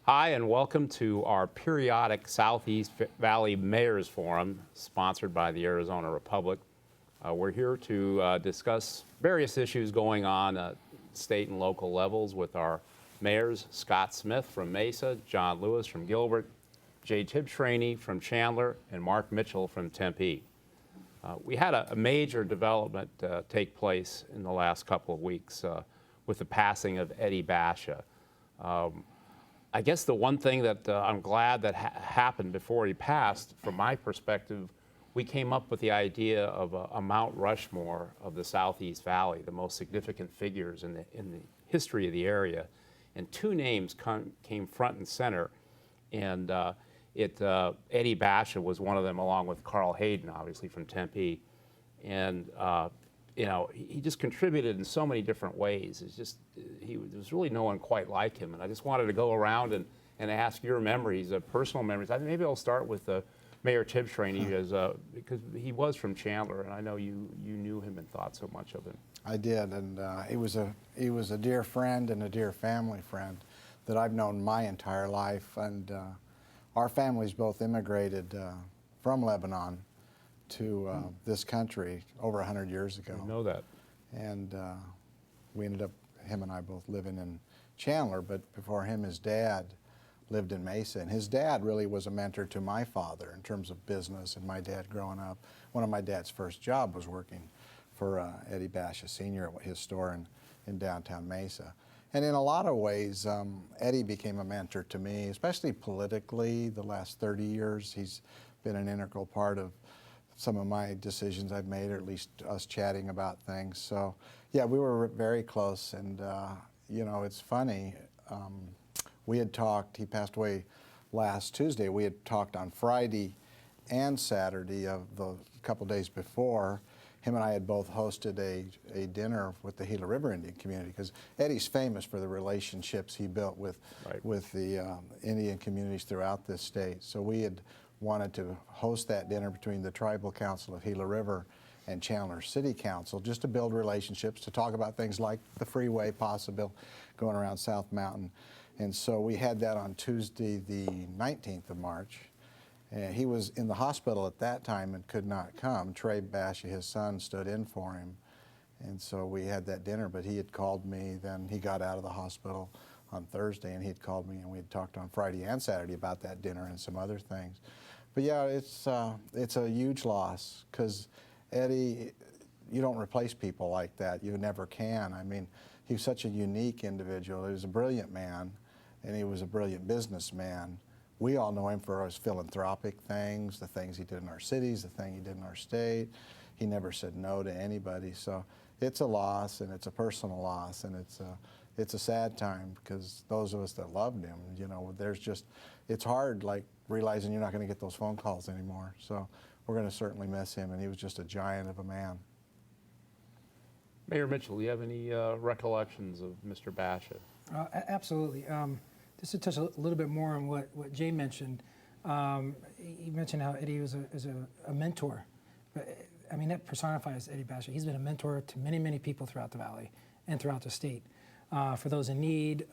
Hi, and welcome to our periodic Southeast Valley Mayors Forum, sponsored by the Arizona Republic. We're here to discuss various issues going on at state and local levels with our mayors, Scott Smith from Mesa, John Lewis from Gilbert, Jay Tibshraeny from Chandler, and Mark Mitchell from Tempe. We had a major development take place in the last couple of weeks with the passing of Eddie Basha. I guess the one thing that I'm glad that happened before he passed, from my perspective, we came up with the idea of a Mount Rushmore of the Southeast Valley, the most significant figures in the history of the area. And two names came front and center, and Eddie Basha was one of them, along with Carl Hayden, obviously from Tempe. And he just contributed in so many different ways. There was really no one quite like him. And I just wanted to go around and ask your memories, personal memories. Maybe I'll start with Mayor Tibshraeny, because he was from Chandler, and I know you knew him and thought so much of him. I did, and he was a dear friend and a dear family friend that I've known my entire life. And our families both immigrated from Lebanon to this country over 100 years ago. I know that. And we ended up, him and I both living in Chandler, but before him, his dad lived in Mesa. And his dad really was a mentor to my father in terms of business and my dad growing up. One of my dad's first job was working for Eddie Basha Sr. at his store in downtown Mesa. And in a lot of ways, Eddie became a mentor to me, especially politically. The last 30 years, he's been an integral part of some of my decisions I've made, or at least us chatting about things. So, yeah, we were very close. And, it's funny. We had talked, he passed away last Tuesday. We had talked on Friday and Saturday of the couple days before. Him and I had both hosted a dinner with the Gila River Indian community, because Eddie's famous for the relationships he built with the Indian communities throughout this state. So we had wanted to host that dinner between the Tribal Council of Gila River and Chandler City Council, just to build relationships, to talk about things like the freeway possible going around South Mountain. And so we had that on Tuesday, the 19th of March. He was in the hospital at that time and could not come. Trey Basha, his son, stood in for him. And so we had that dinner, but he had called me. Then he got out of the hospital on Thursday, and he had called me, and we had talked on Friday and Saturday about that dinner and some other things. But yeah, it's a huge loss, because Eddie, you don't replace people like that. You never can. I mean, he was such a unique individual. He was a brilliant man, and he was a brilliant businessman. We all know him for his philanthropic things, the things he did in our cities, the thing he did in our state. He never said no to anybody. So it's a loss, and it's a personal loss, and it's a sad time, because those of us that loved him, it's hard, like, realizing you're not going to get those phone calls anymore. So we're going to certainly miss him, and he was just a giant of a man. Mayor Mitchell, do you have any recollections of Mr. Basha? Absolutely. Just to touch a little bit more on what Jay mentioned, he mentioned how Eddie was a mentor. I mean, that personifies Eddie Basha. He's been a mentor to many, many people throughout the valley and throughout the state. For those in need,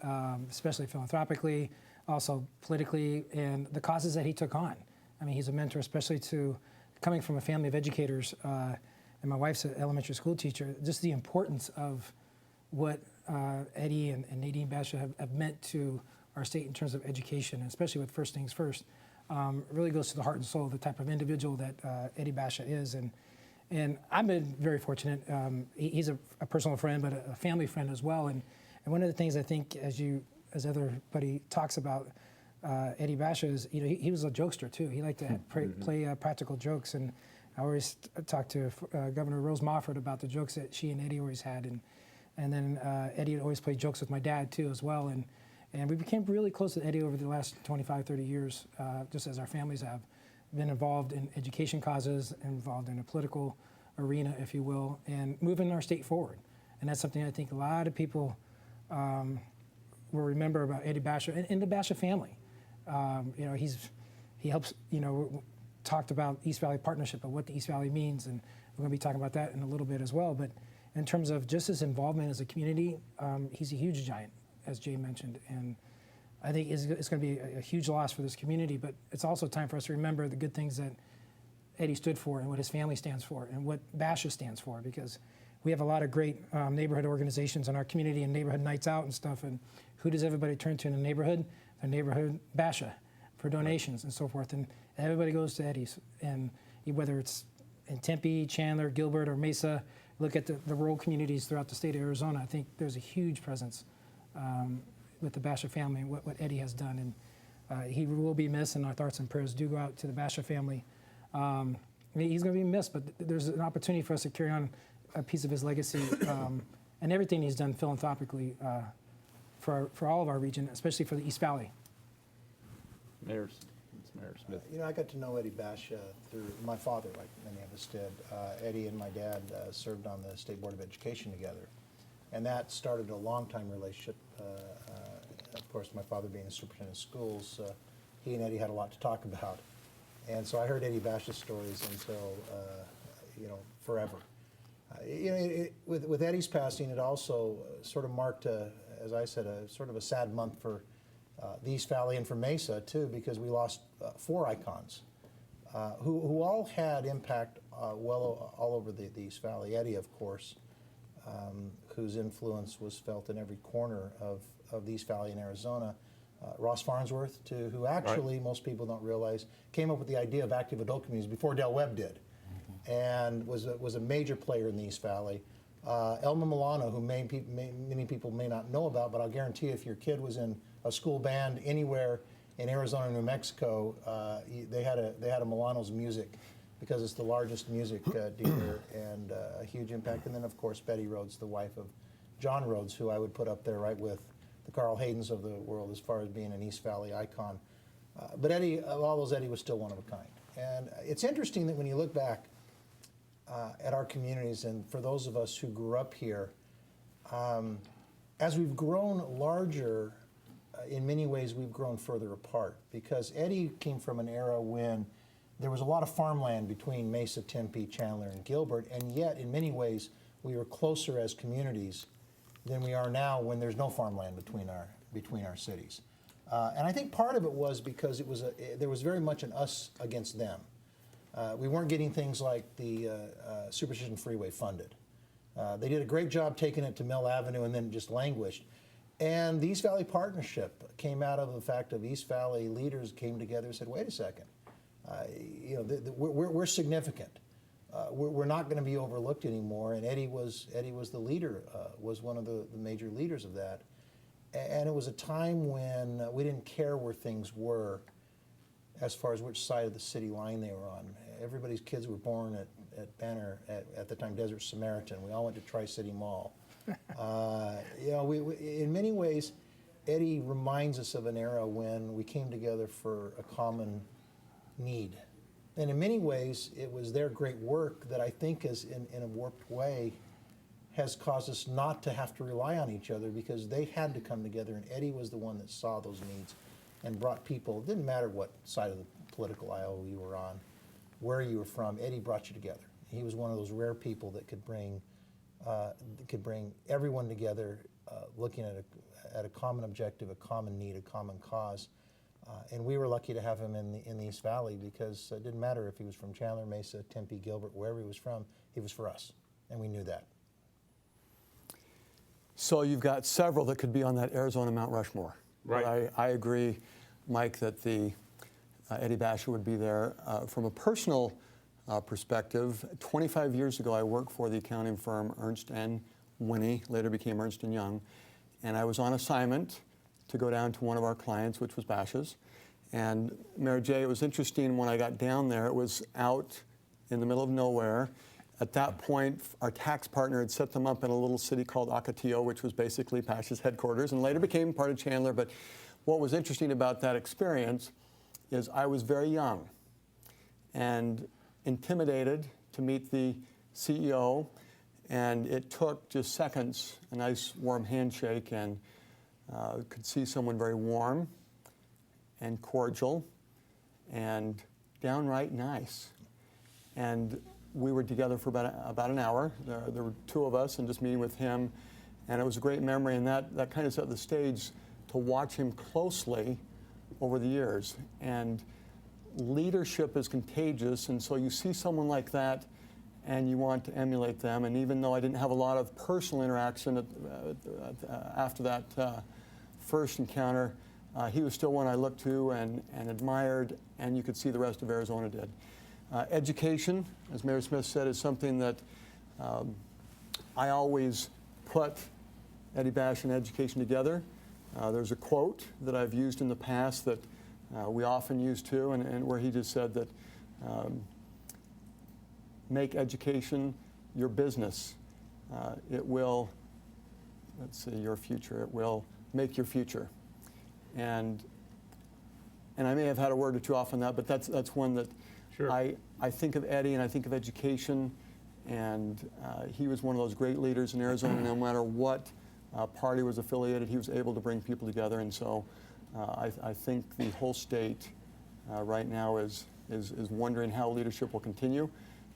especially philanthropically, also politically, and the causes that he took on. I mean, he's a mentor, especially to coming from a family of educators, and my wife's an elementary school teacher, just the importance of what Eddie and Nadine Basha have meant to our state in terms of education, and especially with First Things First. Really goes to the heart and soul of the type of individual that Eddie Basha is. And I've been very fortunate. He's a personal friend, but a family friend as well. And one of the things I think, as everybody talks about Eddie Basha, is he was a jokester too. He liked to play practical jokes, and I always talked to Governor Rose Mofford about the jokes that she and Eddie always had, and then Eddie would always play jokes with my dad too as well, and we became really close to Eddie over the last 25, 30 years, just as our families have been involved in education causes, involved in a political arena, if you will, and moving our state forward. And that's something I think a lot of people will remember about Eddie Basha and the Basha family. He helps, talked about East Valley Partnership and what the East Valley means, and we're going to be talking about that in a little bit as well. But in terms of just his involvement as a community, he's a huge giant, as Jay mentioned. And I think it's going to be a huge loss for this community, but it's also time for us to remember the good things that Eddie stood for and what his family stands for and what Basha stands for, because we have a lot of great neighborhood organizations in our community and neighborhood nights out and stuff, and who does everybody turn to in the neighborhood? The neighborhood Basha for donations and so forth, and everybody goes to Eddie's, and whether it's in Tempe, Chandler, Gilbert, or Mesa, look at the rural communities throughout the state of Arizona. I think there's a huge presence with the Basha family and what Eddie has done, and he will be missed, and our thoughts and prayers do go out to the Basha family. I mean, he's going to be missed, but there's an opportunity for us to carry on a piece of his legacy and everything he's done philanthropically for all of our region, especially for the East Valley. Mayor Smith. You know, I got to know Eddie Basha through my father, like many of us did. Eddie and my dad served on the State Board of Education together, and that started a long-time relationship. Of course, my father being the superintendent of schools, he and Eddie had a lot to talk about. And so I heard Eddie Basha's stories until, you know, forever. You know, with Eddie's passing, it also sort of marked, as I said, a sort of a sad month for the East Valley and for Mesa, too, because we lost 4 icons who all had impact well all over the East Valley. Eddie, of course, whose influence was felt in every corner of the East Valley in Arizona. Ross Farnsworth, too, who actually, most people don't realize, came up with the idea of active adult communities before Del Webb did, and was a major player in the East Valley. Elma Milano, who many people may not know about, but I'll guarantee if your kid was in a school band anywhere in Arizona or New Mexico, they had a Milano's music, because it's the largest music dealer, and a huge impact. And then, of course, Betty Rhodes, the wife of John Rhodes, who I would put up there right with the Carl Haydens of the world as far as being an East Valley icon. But Eddie, of all those, Eddie was still one of a kind. And it's interesting that when you look back at our communities, and for those of us who grew up here, as we've grown larger, in many ways we've grown further apart, because Eddie came from an era when there was a lot of farmland between Mesa, Tempe, Chandler, and Gilbert, and yet in many ways we were closer as communities than we are now when there's no farmland between our cities. And I think part of it was because there was very much an us against them. We weren't getting things like the Superstition Freeway funded. They did a great job taking it to Mill Avenue and then just languished. And the East Valley Partnership came out of the fact of East Valley leaders came together and said, wait a second, you know, we're significant. We're not going to be overlooked anymore. And Eddie was the leader, was one of the major leaders of that. And it was a time when we didn't care where things were as far as which side of the city line they were on. Everybody's kids were born at Banner, at the time Desert Samaritan. We all went to Tri-City Mall. You know, in many ways, Eddie reminds us of an era when we came together for a common need. And in many ways, it was their great work that I think is, in a warped way, has caused us not to have to rely on each other, because they had to come together, and Eddie was the one that saw those needs and brought people. It didn't matter what side of the political aisle you were on, where you were from, Eddie brought you together. He was one of those rare people that could bring everyone together, looking at a common objective, a common need, a common cause. And we were lucky to have him in the East Valley, because it didn't matter if he was from Chandler, Mesa, Tempe, Gilbert, wherever he was from, he was for us, and we knew that. So you've got several that could be on that Arizona Mount Rushmore. Right. But I agree, Mike, that the Eddie Basha would be there. From a personal perspective, 25 years ago, I worked for the accounting firm Ernst & Winnie, later became Ernst & Young, and I was on assignment to go down to one of our clients, which was Basha's. And Mayor Jay, it was interesting when I got down there, it was out in the middle of nowhere. At that point, our tax partner had set them up in a little city called Ocotillo, which was basically Basha's headquarters, and later became part of Chandler. But what was interesting about that experience is I was very young and intimidated to meet the CEO, and it took just seconds, a nice warm handshake, and could see someone very warm and cordial and downright nice. And we were together for about an hour. There were 2 of us, and just meeting with him, and it was a great memory, and that kind of set the stage to watch him closely over the years. And leadership is contagious, and so you see someone like that and you want to emulate them. And even though I didn't have a lot of personal interaction after that first encounter, he was still one I looked to and admired, and you could see the rest of Arizona did. Education, as Mayor Smith said, is something that I always put Eddie Bash and education together. There's a quote that I've used in the past that we often use too, and where he just said that make education your business. It will, let's see, your future. It will make your future. And I may have had a word or two off on that, but that's one that Sure. I think of Eddie and I think of education, and he was one of those great leaders in Arizona. No matter what party was affiliated, he was able to bring people together, and so I think the whole state right now is wondering how leadership will continue,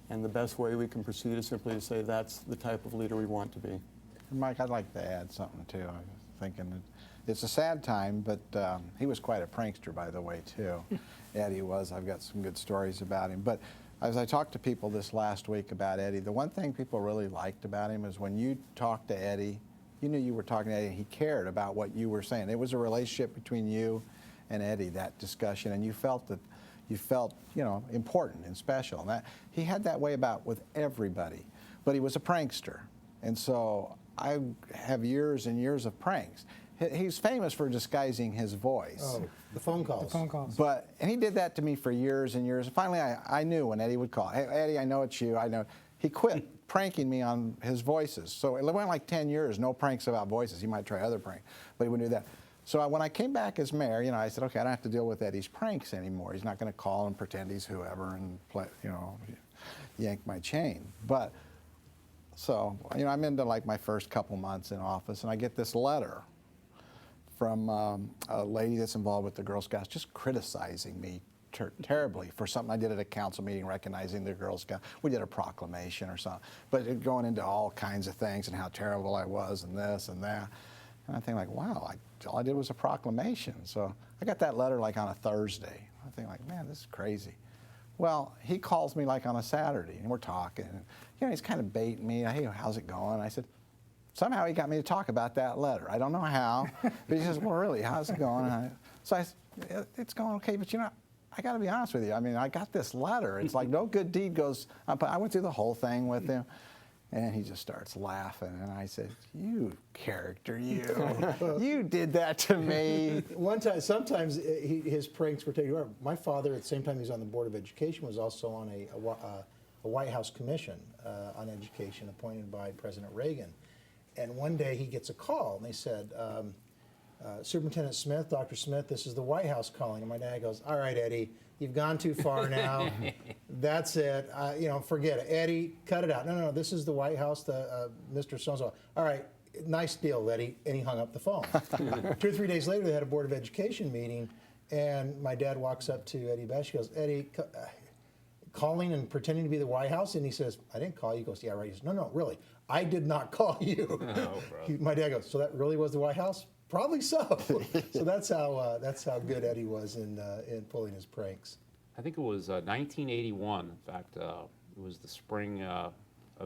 and the best way we can proceed is simply to say that's the type of leader we want to be. Mike, I'd like to add something too. I was thinking that it's a sad time, but he was quite a prankster, by the way, too. Eddie was. I've got some good stories about him. But as I talked to people this last week about Eddie, the one thing people really liked about him is when you talked to Eddie, you knew you were talking to Eddie, and he cared about what you were saying. It was a relationship between you and Eddie, that discussion, and you felt, you know, important and special. And he had that way about with everybody, but he was a prankster. And so I have years and years of pranks. He's famous for disguising his voice. Oh, the phone calls. The phone calls. And he did that to me for years and years. Finally, I knew when Eddie would call, hey, Eddie, I know it's you. I know. He quit pranking me on his voices. So it went like 10 years, no pranks about voices. He might try other pranks, but he wouldn't do that. So when I came back as mayor, you know, I said, okay, I don't have to deal with Eddie's pranks anymore. He's not going to call and pretend he's whoever and play, you know, yank my chain. But so, you know, I'm into like my first couple months in office, and I get this letter from a lady that's involved with the Girl Scouts, just criticizing me terribly for something I did at a council meeting, recognizing the Girl Scouts. We did a proclamation or something, but going into all kinds of things and how terrible I was and this and that. And I think like, wow, all I did was a proclamation. So I got that letter like on a Thursday. I think like, man, this is crazy. Well, he calls me like on a Saturday, and we're talking. And, you know, he's kind of baiting me. Hey, how's it going? I said, somehow he got me to talk about that letter. I don't know how, but he says, well, really, how's it going? So I said, it's going okay, but you know, I got to be honest with you. I mean, I got this letter. It's like no good deed goes, I went through the whole thing with him, and he just starts laughing. And I said, you character, you did that to me. One time, sometimes his pranks were taken. My father, at the same time he was on the Board of Education, was also on a White House commission on education appointed by President Reagan. And one day he gets a call, and they said, Superintendent Smith, Dr. Smith, this is the White House calling. And my dad goes, all right, Eddie, you've gone too far now. That's it. You know, forget it. Eddie, cut it out. No, this is the White House, Mr. So-and-so. All right, nice deal, Eddie. And he hung up the phone. 2 or 3 days later, they had a Board of Education meeting, and my dad walks up to Eddie Bash. He goes, Eddie, calling and pretending to be the White House? And he says, I didn't call you. He goes, yeah, right. He says, no, really. I did not call you. Oh, My dad goes, so that really was the White House? Probably so. So that's how good Eddie was in pulling his pranks. I think it was 1981. In fact, it was the spring of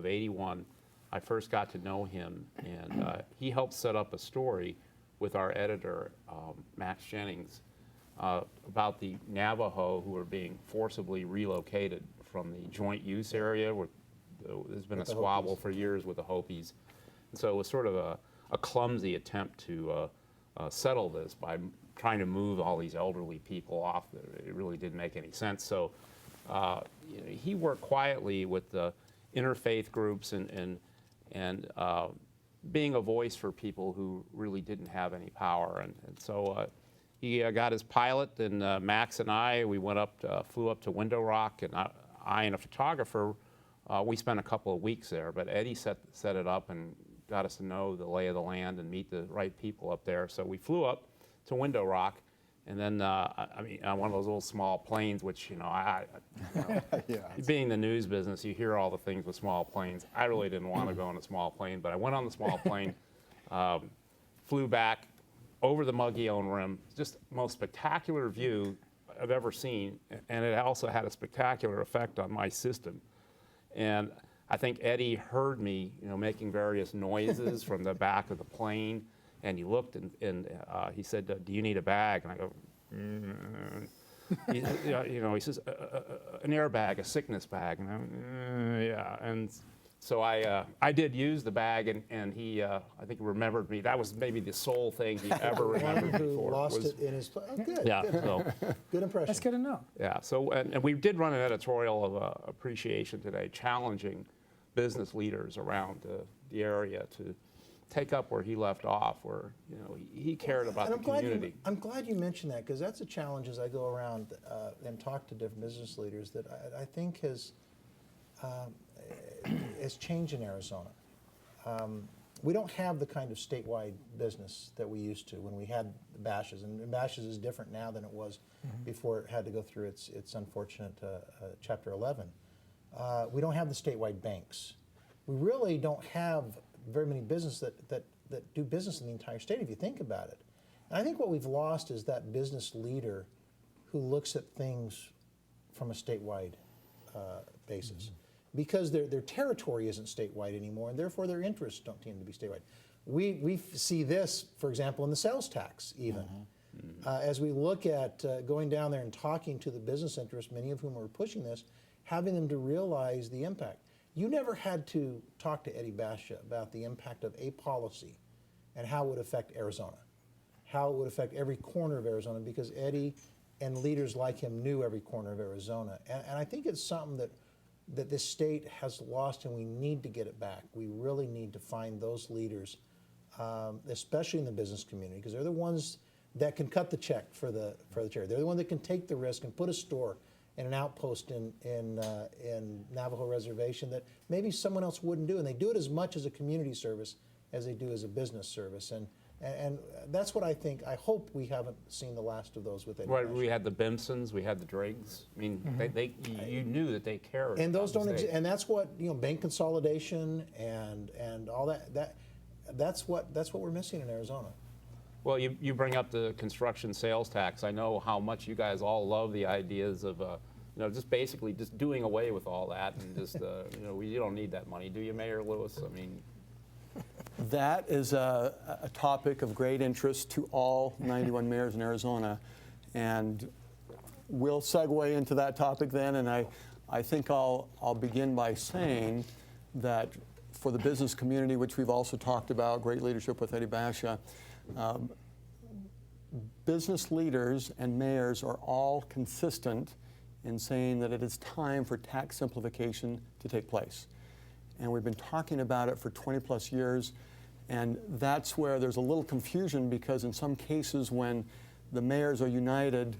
'81. I first got to know him, and he helped set up a story with our editor, Max Jennings, about the Navajo who were being forcibly relocated from the joint use area where there's been a squabble for years with the Hopis. And so it was sort of a clumsy attempt to settle this by trying to move all these elderly people off. It really didn't make any sense. So you know, he worked quietly with the interfaith groups and being a voice for people who really didn't have any power. And so he got his pilot, and Max and I, we went up, flew up to Window Rock, and I and a photographer, we spent a couple of weeks there, but Eddie set it up and got us to know the lay of the land and meet the right people up there. So we flew up to Window Rock, and then I mean, on one of those little small planes, which, you know, Yeah. being the news business, you hear all the things with small planes. I really didn't want to go on a small plane, but I went on the small plane, flew back, over the Mogollon Rim, just most spectacular view I've ever seen, and it also had a spectacular effect on my system. And I think Eddie heard me, making various noises from the back of the plane, and he looked and he said, "Do you need a bag?" And I go, he says, "An airbag, a sickness bag." And yeah, and so I did use the bag, and he, I think, remembered me. That was maybe the sole thing he ever remembered Who before. lost it in his place. Oh, good. Yeah, Good. so, Good impression. That's good to know. yeah. So, and we did run an editorial of appreciation today, challenging business leaders around the area to take up where he left off, where he cared about the community. I'm glad you mentioned that, because that's a challenge as I go around and talk to different business leaders that I think has changed in Arizona. We don't have the kind of statewide business that we used to when we had the bashes, and bashes is different now than it was before it had to go through its unfortunate Chapter 11. We don't have the statewide banks. We really don't have very many businesses that do business in the entire state, if you think about it. And I think what we've lost is that business leader who looks at things from a statewide basis. Because their territory isn't statewide anymore, and therefore their interests don't tend to be statewide. We see this, for example, in the sales tax even. As we look at going down there and talking to the business interests, many of whom are pushing this, having them to realize the impact. You never had to talk to Eddie Basha about the impact of a policy and how it would affect Arizona, how it would affect every corner of Arizona, because Eddie and leaders like him knew every corner of Arizona. And I think it's something that this state has lost, and we need to get it back. We really need to find those leaders, especially in the business community, because they're the ones that can cut the check for the charity. They're the ones that can take the risk and put a store and an outpost in Navajo Reservation that maybe someone else wouldn't do, and they do it as much as a community service as they do as a business service. And that's what I think. I hope we haven't seen the last of those with Eddie Right, Basha. we had the Bimsons, we had the Driggs. I mean, you knew that they cared. And those about don't the state. exist, and that's what bank consolidation and all that's what we're missing in Arizona. Well, you bring up the construction sales tax. I know how much you guys all love the ideas of, just basically just doing away with all that and just, you don't need that money, do you, Mayor Lewis? I mean, That is a topic of great interest to all 91 mayors in Arizona, and we'll segue into that topic then. And I think I'll begin by saying that for the business community, which we've also talked about, great leadership with Eddie Basha, business leaders and mayors are all consistent in saying that it is time for tax simplification to take place. And we've been talking about it for 20 plus years, and that's where there's a little confusion, because in some cases when the mayors are united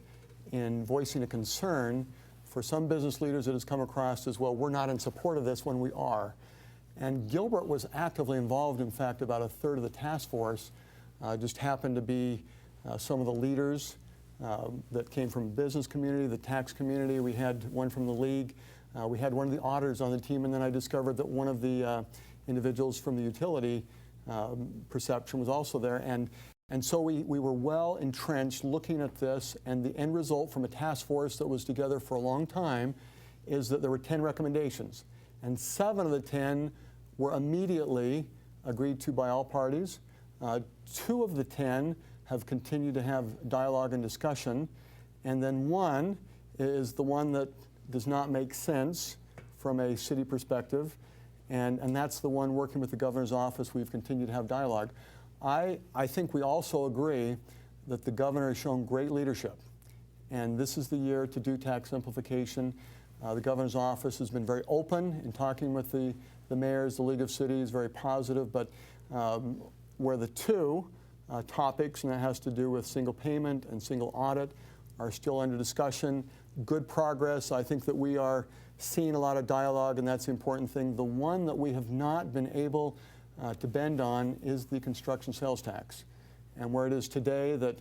in voicing a concern, for some business leaders it has come across as, well, we're not in support of this when we are. And Gilbert was actively involved. In fact, about a third of the task force just happened to be some of the leaders that came from the business community, the tax community. We had one from the league. We had one of the auditors on the team, and then I discovered that one of the individuals from the utility perception was also there. And so we were well entrenched looking at this, and the end result from a task force that was together for a long time is that there were 10 recommendations. And 7 of the 10 were immediately agreed to by all parties. 2 of the 10 have continued to have dialogue and discussion. And then 1 is the one that does not make sense from a city perspective. And that's the one working with the governor's office. We've continued to have dialogue. I think we also agree that the governor has shown great leadership. And this is the year to do tax simplification. The governor's office has been very open in talking with the mayors, the League of Cities, very positive. But where the 2 topics, and that has to do with single payment and single audit, are still under discussion. Good progress. I think that we are seeing a lot of dialogue, and that's the important thing. The one that we have not been able to bend on is the construction sales tax. And where it is today that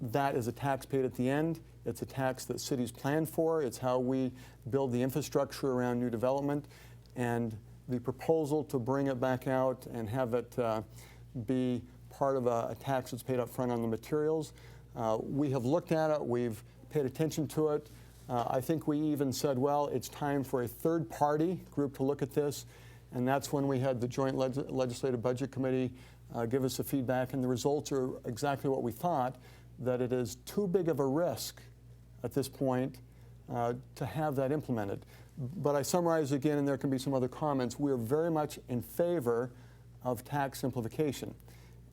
that is a tax paid at the end. It's a tax that cities plan for. It's how we build the infrastructure around new development. And the proposal to bring it back out and have it be part of a tax that's paid up front on the materials. We have looked at it, we've paid attention to it. I think we even said, well, it's time for a third-party group to look at this, and that's when we had the Joint Legislative Budget Committee give us the feedback, and the results are exactly what we thought, that it is too big of a risk at this point to have that implemented. But I summarize again, and there can be some other comments, we are very much in favor of tax simplification.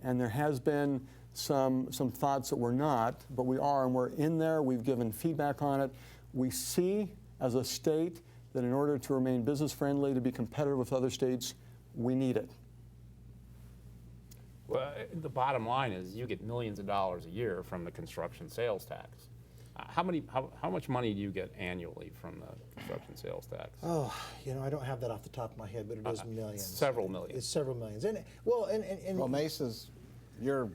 And there has been some thoughts that we're not, but we are, and we're in there, we've given feedback on it. We see as a state that in order to remain business friendly, to be competitive with other states, we need it. Well, the bottom line is you get millions of dollars a year from the construction sales tax. How much money do you get annually from the construction sales tax? Oh, I don't have that off the top of my head, but it is millions. Several millions. It's several millions. And well, Mesa's, you're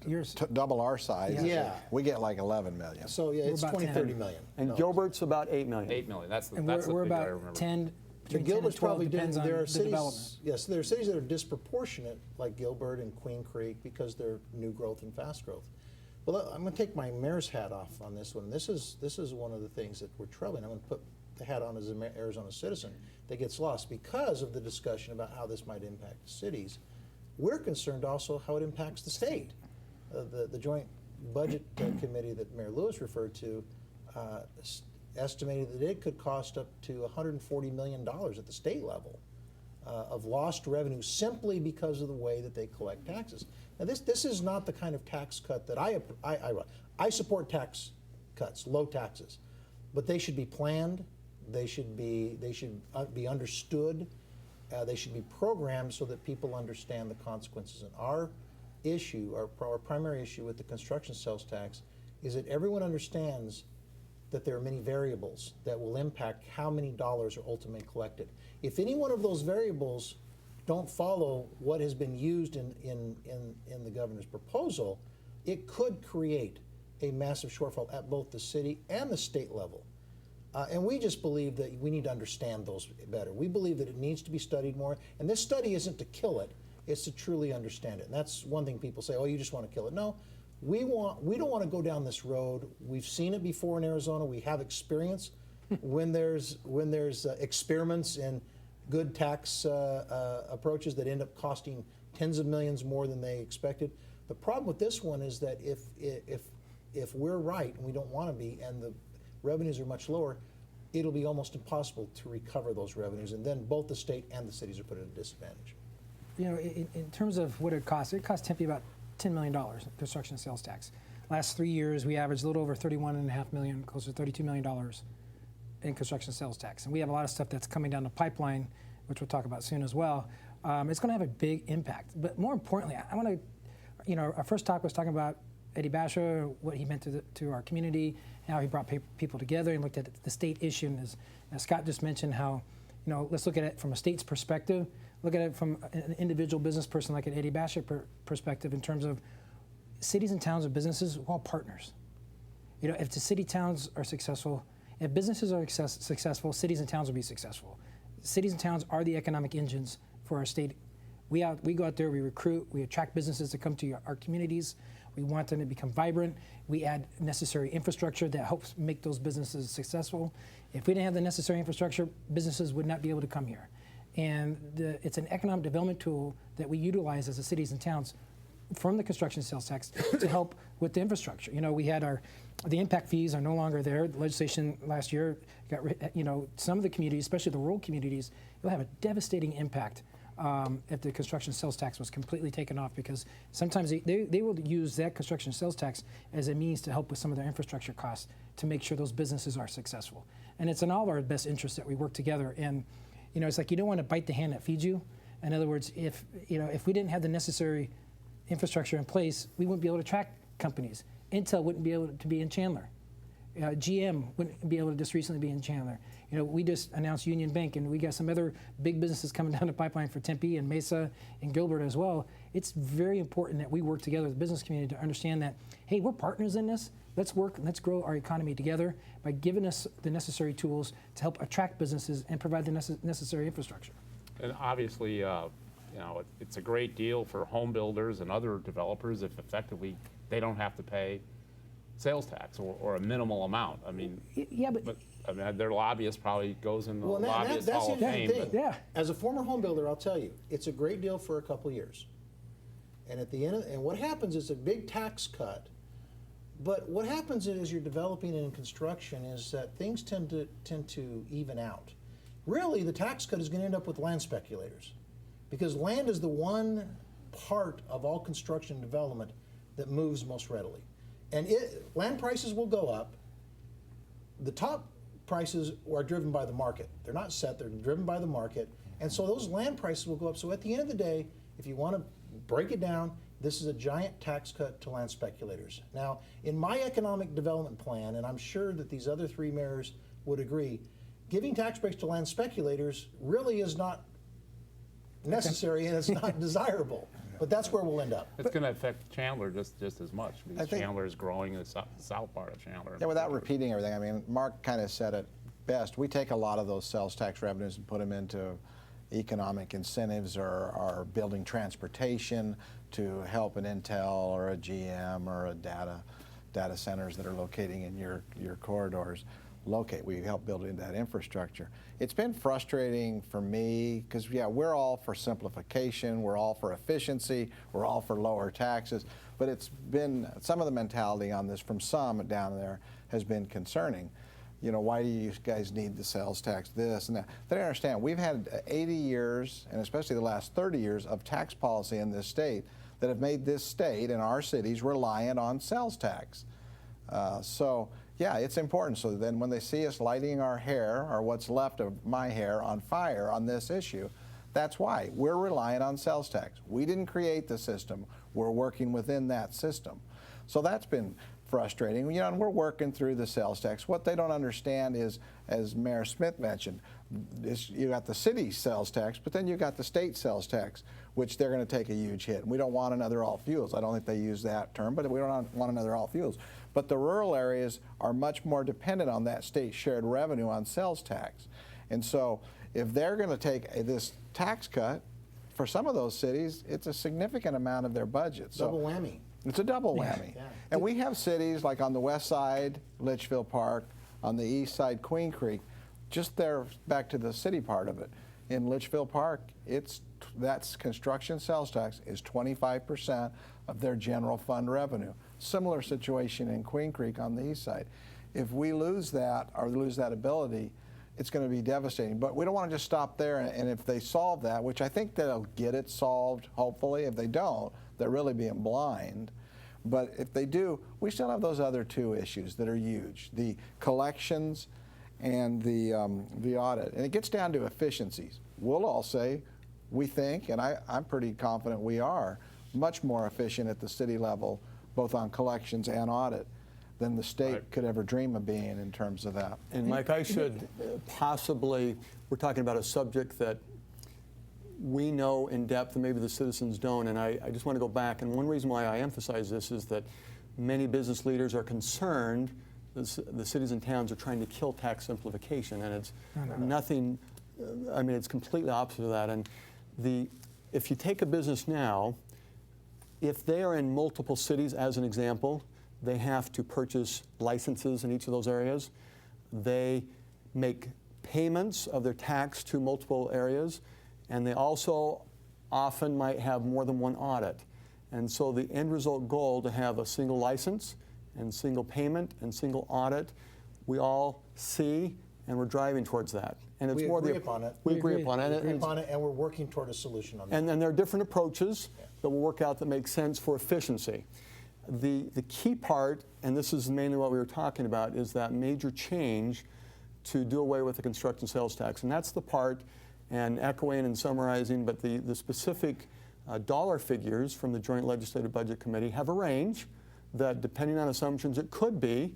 Yours, double our size. Yeah. We get like 11 million. so yeah, it's about 20, 10. 30 million. And No. Gilbert's about 8 million. 8 million. That's the and figure we're I about remember. 10, But between 10 Gilbert's and 12, probably depends on there are the cities, development. yes, there are cities that are disproportionate, like Gilbert and Queen Creek, because they're new growth and fast growth. But I'm going to take my mayor's hat off on this one. This is one of the things that we're troubling. I'm going to put the hat on as an Arizona citizen that gets lost because of the discussion about how this might impact cities. We're concerned also how it impacts the state. The Joint Budget Committee that Mayor Lewis referred to estimated that it could cost up to $140 million at the state level of lost revenue simply because of the way that they collect taxes. Now this is not the kind of tax cut that I support tax cuts, low taxes, but they should be planned, they should be understood, they should be programmed so that people understand the consequences. And our issue, our primary issue with the construction sales tax is that everyone understands that there are many variables that will impact how many dollars are ultimately collected. If any one of those variables don't follow what has been used in the governor's proposal, it could create a massive shortfall at both the city and the state level. And we just believe that we need to understand those better. We believe that it needs to be studied more, and this study isn't to kill it, it's to truly understand it. And that's one thing people say, oh, you just want to kill it. No, we don't want to go down this road. We've seen it before in Arizona. We have experience when there's experiments in good tax approaches that end up costing tens of millions more than they expected. The problem with this one is that if we're right, and we don't want to be, and the revenues are much lower, it'll be almost impossible to recover those revenues, and then both the state and the cities are put at a disadvantage. In terms of what it costs Tempe about $10 million construction sales tax. Last 3 years, we averaged a little over $31.5 million, close to $32 million in construction sales tax. And we have a lot of stuff that's coming down the pipeline, which we'll talk about soon as well. It's going to have a big impact. But more importantly, I want to, our first talk was talking about Eddie Basha, what he meant to our community, how he brought people together and looked at the state issue. And as Scott just mentioned, how, let's look at it from a state's perspective, look at it from an individual business person like an Eddie Basha perspective in terms of cities and towns and businesses, we're all partners. If the city towns are successful, if businesses are successful, cities and towns will be successful. Cities and towns are the economic engines for our state. We go out there, we recruit, we attract businesses to come to our communities. We want them to become vibrant. We add necessary infrastructure that helps make those businesses successful. If we didn't have the necessary infrastructure, businesses would not be able to come here. And it's an economic development tool that we utilize as the cities and towns from the construction sales tax to help with the infrastructure. We had the impact fees are no longer there. The legislation last year got, some of the communities, especially the rural communities, it'll have a devastating impact if the construction sales tax was completely taken off, because sometimes they will use that construction sales tax as a means to help with some of their infrastructure costs to make sure those businesses are successful. And it's in all of our best interest that we work together. And it's like you don't want to bite the hand that feeds you. In other words, if we didn't have the necessary infrastructure in place, we wouldn't be able to attract companies. Intel wouldn't be able to be in Chandler. GM wouldn't be able to just recently be in Chandler. We just announced Union Bank, and we got some other big businesses coming down the pipeline for Tempe and Mesa and Gilbert as well. It's very important that we work together with the business community to understand that, hey, we're partners in this. Let's work and let's grow our economy together by giving us the necessary tools to help attract businesses and provide the necessary infrastructure. And obviously, you know, it's a great deal for home builders and other developers if effectively they don't have to pay sales tax or a minimal amount. I mean, Yeah, but I mean, their lobbyist probably goes in the Well, lobbyist that's hall the of interesting fame. thing. but- Yeah. As a former home builder, I'll tell you, it's a great deal for a couple years. And at the end, and what happens is a big tax cut. But what happens is you're developing in construction is that things tend to even out. Really, the tax cut is going to end up with land speculators, because land is the one part of all construction development that moves most readily. And land prices will go up. The top prices are driven by the market. They're not set, they're driven by the market. And so those land prices will go up. So at the end of the day, if you want to break it down, this is a giant tax cut to land speculators. Now, in my economic development plan, and I'm sure that these other three mayors would agree, giving tax breaks to land speculators really is not necessary and it's not desirable. But that's where we'll end up. It's going to affect Chandler just as much because think- Chandler is growing in the south part of Chandler. Yeah, without repeating everything, I mean, Mark kind of said it best. We take a lot of those sales tax revenues and put them into economic incentives or building transportation to help an Intel or a GM or a data centers that are locating in your corridors. We help build into that infrastructure. It's been frustrating for me because, yeah, we're all for simplification, we're all for efficiency, we're all for lower taxes, but it's been, some of the mentality on this from some down there has been concerning. You know, why do you guys need the sales tax, this and that? They don't understand. We've had 80 years, and especially the last 30 years, of tax policy in this state that have made this state and our cities reliant on sales tax. So, yeah, it's important. So then when they see us lighting our hair, or what's left of my hair, on fire on this issue, that's why. We're reliant on sales tax. We didn't create the system. We're working within that system. So that's been frustrating. You know, and we're working through the sales tax. What they don't understand is, as Mayor Smith mentioned, you got the city sales tax, but then you got the state sales tax, which they're going to take a huge hit. And we don't want another all fuels. I don't think they use that term, but we don't want another all fuels. But the rural areas are much more dependent on that state shared revenue on sales tax. And so if they're going to take this tax cut, for some of those cities, it's a significant amount of their budget. So Double whammy. it's a double whammy. Yeah. And we have cities like on the west side, Litchfield Park, on the east side, Queen Creek, just there, back to the city part of it. In Litchfield Park, that's construction sales tax is 25% of their general fund revenue. Similar situation in Queen Creek on the east side. If we lose that or lose that ability, it's going to be devastating. But we don't want to just stop there. And if they solve that, which I think they'll get it solved, hopefully. If they don't, they're really being blind. But if they do, we still have those other two issues that are huge: the collections and the audit. And it gets down to efficiencies. We'll all say, we think, and I'm pretty confident we are, much more efficient at the city level, both on collections and audit, than the state Right. could ever dream of being in terms of that. And Mike, I should possibly, we're talking about a subject that we know in depth and maybe the citizens don't, and I just want to go back, and one reason why I emphasize this is that many business leaders are concerned the cities and towns are trying to kill tax simplification, and it's nothing, I mean, it's completely opposite of that. And if you take a business now, if they are in multiple cities, as an example, they have to purchase licenses in each of those areas. They make payments of their tax to multiple areas, and they also often might have more than one audit. And so the end result goal to have a single license and single payment and single audit, we all see, and we're driving towards that. And it's We more agree upon it. We agree upon it. We agree upon it, and we're working toward a solution on that. And then there are different approaches that will work out that make sense for efficiency. The key part, and this is mainly what we were talking about, is that major change to do away with the construction sales tax. And that's the part, and echoing and summarizing, but the specific dollar figures from the Joint Legislative Budget Committee have a range that, depending on assumptions, it could be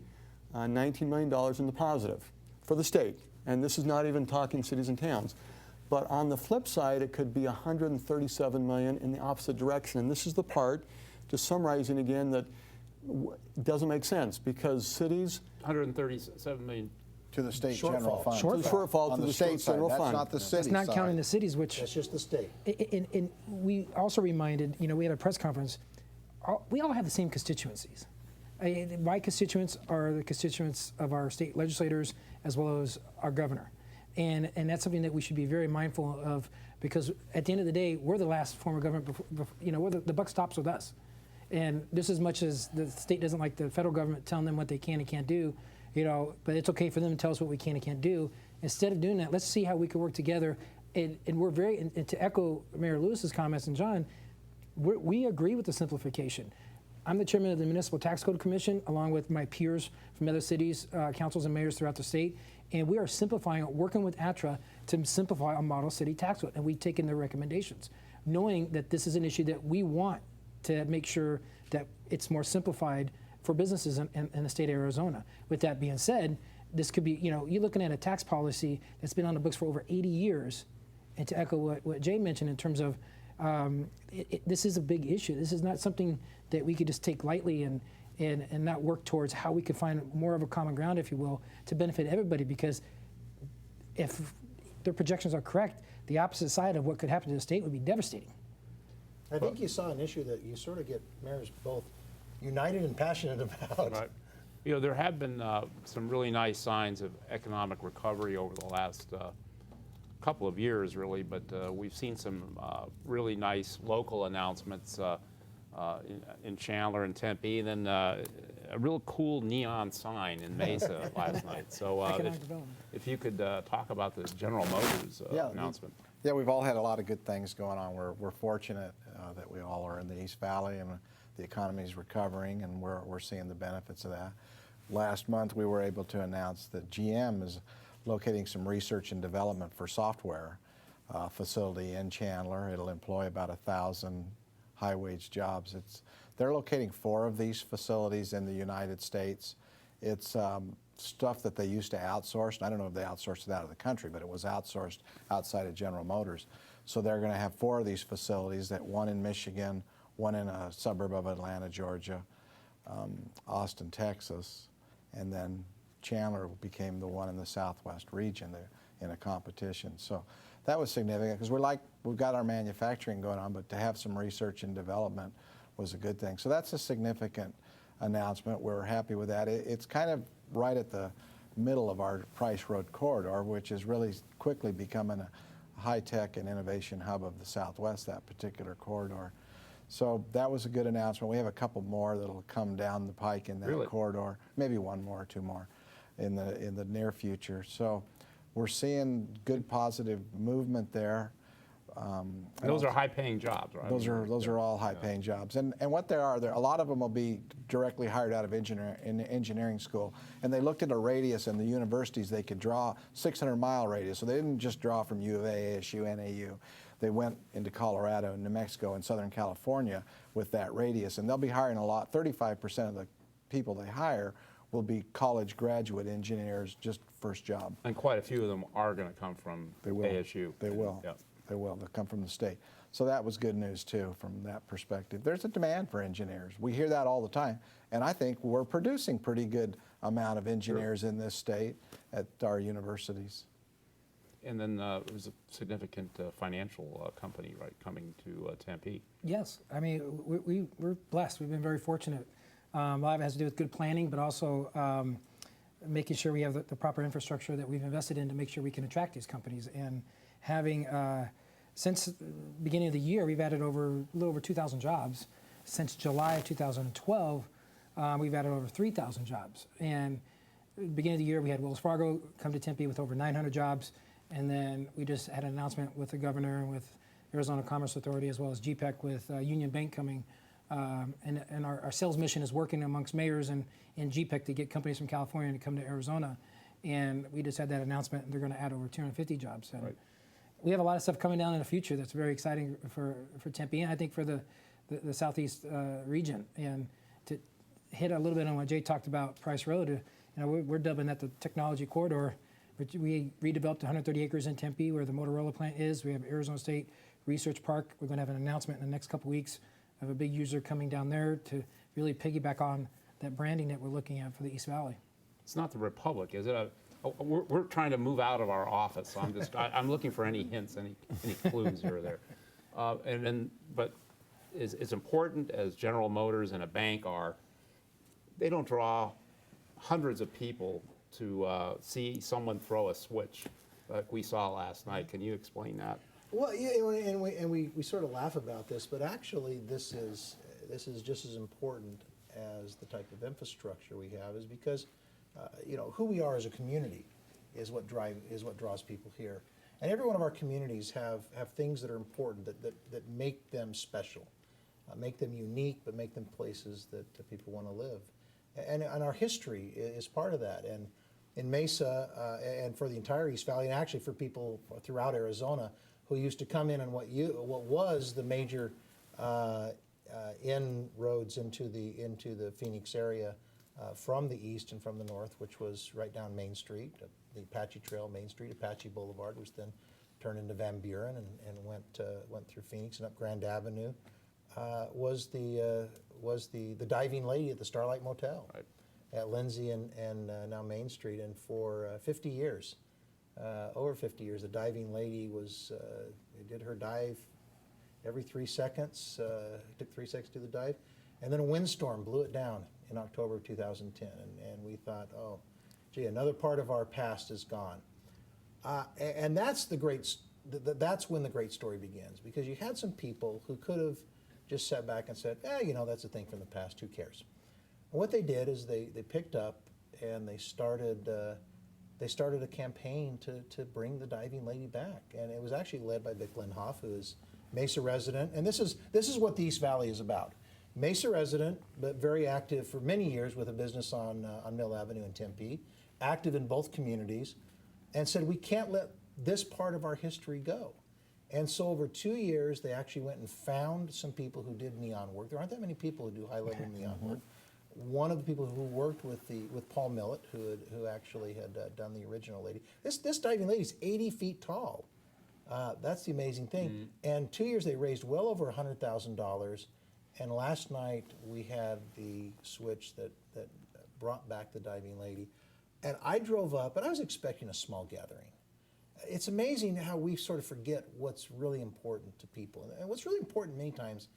$19 million in the positive for the state. And this is not even talking cities and towns. But on the flip side, it could be $137 million in the opposite direction. And this is the part, just summarizing again, that doesn't make sense, because cities, 137 million To the state Shortfall. general fund. Shortfall. The shortfall On to the the state state side, general that's fund. not the city It's not side. counting the cities, which That's just the state. and we also reminded, we had a press conference, we all have the same constituencies. My constituents are the constituents of our state legislators as well as our governor. And that's something that we should be very mindful of, because at the end of the day, we're the last form of government, the buck stops with us. And just as much as the state doesn't like the federal government telling them what they can and can't do, but it's okay for them to tell us what we can and can't do. Instead of doing that, let's see how we can work together. And we're and to echo Mayor Lewis's comments and John, we agree with the simplification. I'm the chairman of the Municipal Tax Code Commission, along with my peers from other cities, councils and mayors throughout the state. And we are simplifying, working with ATRA to simplify a model city tax code. And we've taken their recommendations, knowing that this is an issue that we want to make sure that it's more simplified for businesses in the state of Arizona. With that being said, this could be, you're looking at a tax policy that's been on the books for over 80 years. And to echo what Jay mentioned in terms of this is a big issue. This is not something that we could just take lightly and not work towards how we could find more of a common ground, if you will, to benefit everybody. Because if their projections are correct, the opposite side of what could happen to the state would be devastating. I think you saw an issue that you sort of get mayors both united and passionate about. Right. There have been some really nice signs of economic recovery over the last couple of years, really, but we've seen some really nice local announcements in Chandler and Tempe, and then a real cool neon sign in Mesa last night. So Economic development. if you could talk about the General Motors announcement. Yeah, we've all had a lot of good things going on. We're fortunate that we all are in the East Valley, and the economy is recovering, and we're seeing the benefits of that. Last month, we were able to announce that GM is locating some research and development for software facility in Chandler. It'll employ about 1,000 high-wage jobs. They're locating 4 of these facilities in the United States. It's stuff that they used to outsource, and I don't know if they outsourced it out of the country, but it was outsourced outside of General Motors. So they're going to have 4 of these facilities, one in Michigan, one in a suburb of Atlanta, Georgia, Austin, Texas, and then Chandler became the one in the Southwest region in a competition. So that was significant because we've got our manufacturing going on, but to have some research and development was a good thing. So that's a significant announcement. We're happy with that. It's kind of right at the middle of our Price Road corridor, which is really quickly becoming a high-tech and innovation hub of the Southwest, that particular corridor. So that was a good announcement. We have a couple more that'll come down the pike in that Really? corridor, maybe 1 more or 2 more in the near future. So we're seeing good positive movement there. Those are high-paying jobs, right? Those are all high-paying jobs, and what there are, a lot of them will be directly hired out of engineering school. And they looked at a radius, and the universities they could draw 600-mile radius. So they didn't just draw from U of A, ASU, NAU. They went into Colorado, New Mexico, and Southern California with that radius, and they'll be hiring a lot. 35% of the people they hire will be college graduate engineers, just first job. And quite a few of them are going to come from ASU. They will. Yeah. They will. They'll come from the state. So that was good news, too, from that perspective. There's a demand for engineers. We hear that all the time. And I think we're producing pretty good amount of engineers in this state at our universities. And then there's a significant financial company, right, coming to Tempe. Yes, I mean, we're blessed. We've been very fortunate. A lot of it has to do with good planning, but also making sure we have the proper infrastructure that we've invested in to make sure we can attract these companies. And having, since the beginning of the year, we've added a little over 2,000 jobs. Since July of 2012, we've added over 3,000 jobs. And at the beginning of the year, we had Wells Fargo come to Tempe with over 900 jobs. And then we just had an announcement with the governor and with Arizona Commerce Authority, as well as GPEC with Union Bank coming. And our sales mission is working amongst mayors and GPEC to get companies from California to come to Arizona. And we just had that announcement, and they're going to add over 250 jobs. And right. We have a lot of stuff coming down in the future that's very exciting for Tempe, and I think for the Southeast region. And to hit a little bit on what Jay talked about, Price Road, we're dubbing that the technology corridor. We redeveloped 130 acres in Tempe where the Motorola plant is. We have Arizona State Research Park. We're going to have an announcement in the next couple weeks of a big user coming down there to really piggyback on that branding that we're looking at for the East Valley. It's not the Republic, is it? we're trying to move out of our office, so I'm looking for any hints, any clues here or there. But as important as General Motors and a bank are, they don't draw hundreds of people to see someone throw a switch like we saw last night. Can you explain that? Well, yeah, and we sort of laugh about this, but actually this is just as important as the type of infrastructure we have, is because who we are as a community is what draws people here. And every one of our communities have things that are important that make them special, make them unique, but make them places that people want to live. And our history is part of that. And in Mesa, and for the entire East Valley, and actually for people throughout Arizona who used to come in on what was the major inroads into the Phoenix area from the east and from the north, which was right down Main Street, the Apache Trail, Main Street, Apache Boulevard, which then turned into Van Buren and went through Phoenix and up Grand Avenue, was the diving lady at the Starlight Motel. Right. At Lindsay and now Main Street, and for 50 years, over 50 years, the diving lady did her dive every 3 seconds. It took 3 seconds to do the dive, and then a windstorm blew it down in October of 2010, and we thought, oh, gee, another part of our past is gone, and that's that's when the great story begins, because you had some people who could have just sat back and said, that's a thing from the past, who cares? And what they did is they picked up and they started a campaign to bring the diving lady back, and it was actually led by Vic Lindhoff, who is Mesa resident, and this is what the East Valley is about. Mesa resident, but very active for many years with a business on Mill Avenue in Tempe, active in both communities, and said we can't let this part of our history go. And so over 2 years, they actually went and found some people who did neon work. There aren't that many people who do high-level neon work. One of the people who worked with Paul Millett, who actually had done the original lady. This diving lady is 80 feet tall. That's the amazing thing. Mm-hmm. And 2 years they raised well over $100,000. And last night we had the switch that brought back the diving lady. And I drove up, and I was expecting a small gathering. It's amazing how we sort of forget what's really important to people. And what's really important many times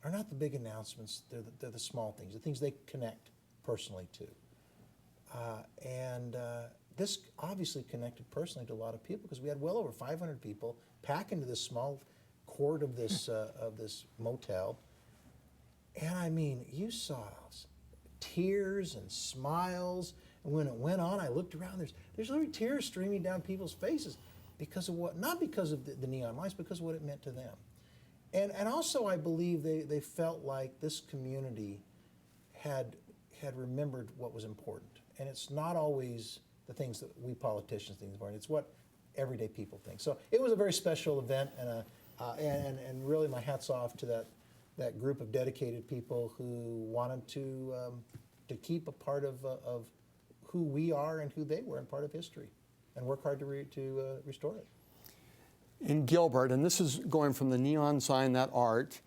are not the big announcements, they're the small things, the things they connect personally to. This obviously connected personally to a lot of people, because we had well over 500 people pack into this small court of this motel. And I mean, you saw tears and smiles. And when it went on, I looked around, there's literally tears streaming down people's faces because of not because of the neon lights, because of what it meant to them. And also, I believe they felt like this community had remembered what was important. And it's not always the things that we politicians think is important. It's what everyday people think. So it was a very special event, and really my hat's off to that group of dedicated people who wanted to keep a part of who we are and who they were, and part of history, and work hard to restore it. In Gilbert, and this is going from the neon sign, that art,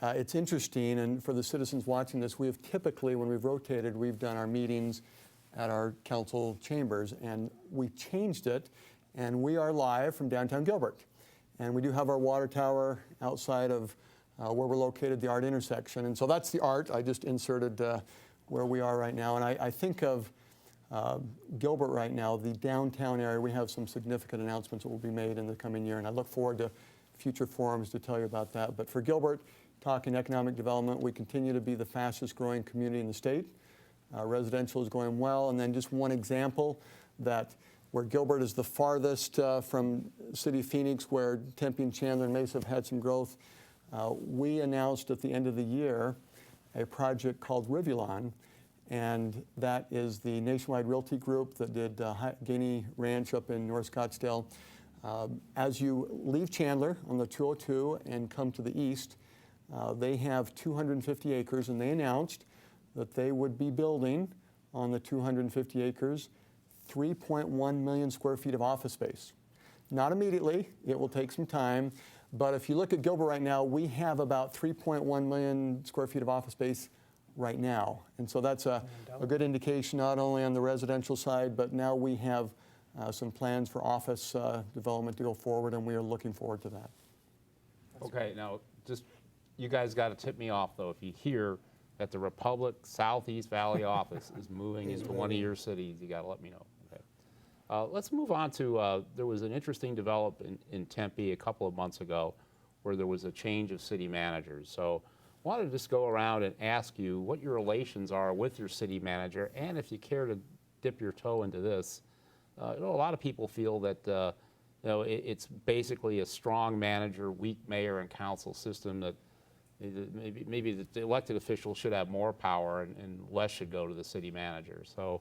it's interesting, and for the citizens watching this, we have typically, when we've rotated, we've done our meetings at our council chambers, and we changed it, and we are live from downtown Gilbert. And we do have our water tower outside of where we're located, the art intersection, and so that's the art. I just inserted where we are right now, and I think of Gilbert right now, the downtown area. We have some significant announcements that will be made in the coming year, and I look forward to future forums to tell you about that. But for Gilbert, talking economic development, we continue to be the fastest growing community in the state. Residential is going well, and then just one example that where Gilbert is the farthest from City of Phoenix, where Tempe and Chandler and Mesa have had some growth, we announced at the end of the year a project called Rivulon. And that is the nationwide realty group that did Gainey Ranch up in North Scottsdale. As you leave Chandler on the 202 and come to the east, they have 250 acres, and they announced that they would be building on the 250 acres 3.1 million square feet of office space. Not immediately, it will take some time, but if you look at Gilbert right now, we have about 3.1 million square feet of office space right now. And so that's a good indication, not only on the residential side, but now we have some plans for office development to go forward, and we are looking forward to that. Okay, now, just, you guys got to tip me off, though, if you hear that the Republic Southeast Valley office is moving into one of your cities, you got to let me know. Okay. Let's move on to, there was an interesting development in Tempe a couple of months ago where there was a change of city managers. So I wanted to just go around and ask you what your relations are with your city manager, and if you care to dip your toe into this. You know, a lot of people feel that you know, it's basically a strong manager, weak mayor and council system, that maybe the elected officials should have more power and less should go to the city manager. So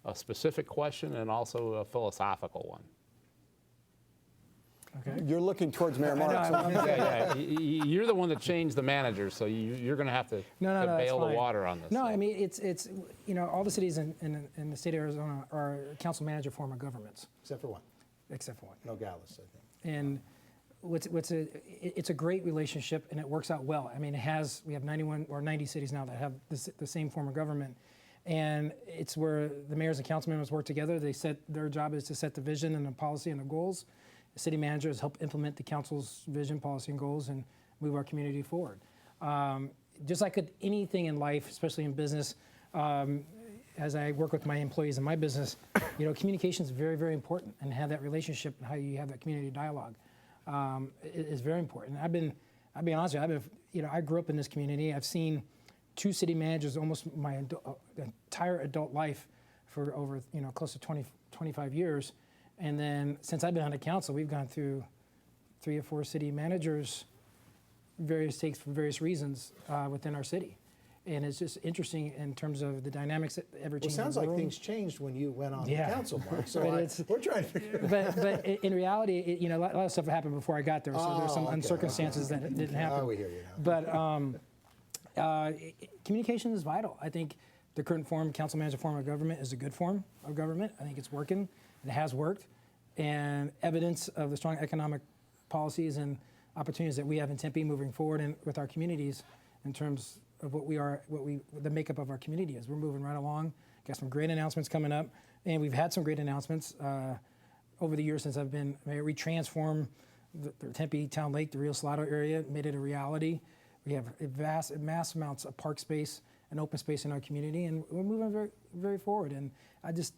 a specific question and also a philosophical one. Okay. You're looking towards Mayor Marks. Yeah, you're the one that changed the manager, so you're going to have to No, that's bail the fine. water on this. No, I mean, it's you know, all the cities in the state of Arizona are council manager form of governments, Except for one, except for one. Nogales, I think. And it's a great relationship, and it works out well. I mean, we have 91 or 90 cities now that have the same form of government, and it's where the mayors and council members work together. Their job is to set the vision and the policy and the goals. The city managers help implement the council's vision, policy, and goals, and move our community forward. Just like anything in life, especially in business, as I work with my employees in my business, you know, communication is very, very important, and have that relationship and how you have that community dialogue is very important. I'll be honest with you, you know, I grew up in this community. I've seen two city managers almost my entire adult life for over, you know, close to 25 years. And then since I've been on the council, we've gone through 3 or 4 city managers, various takes for various reasons within our city. And it's just interesting in terms of the dynamics that ever Well, it change. sounds like things changed when you went on Yeah. the council, Mark. So But we're trying to figure it out. but in reality, you know, a lot of stuff happened before I got there, so there's some okay, circumstances that didn't happen. Oh, we hear you now. But communication is vital. I think the current council manager form of government is a good form of government. I think it's working. It has worked. And evidence of the strong economic policies and opportunities that we have in Tempe moving forward and with our communities in terms of the makeup of our community is. We're moving right along. Got some great announcements coming up. And we've had some great announcements over the years since I've been mayor. We transformed the Tempe Town Lake, the Rio Salado area, made it a reality. We have mass amounts of park space and open space in our community, and we're moving very, very forward. And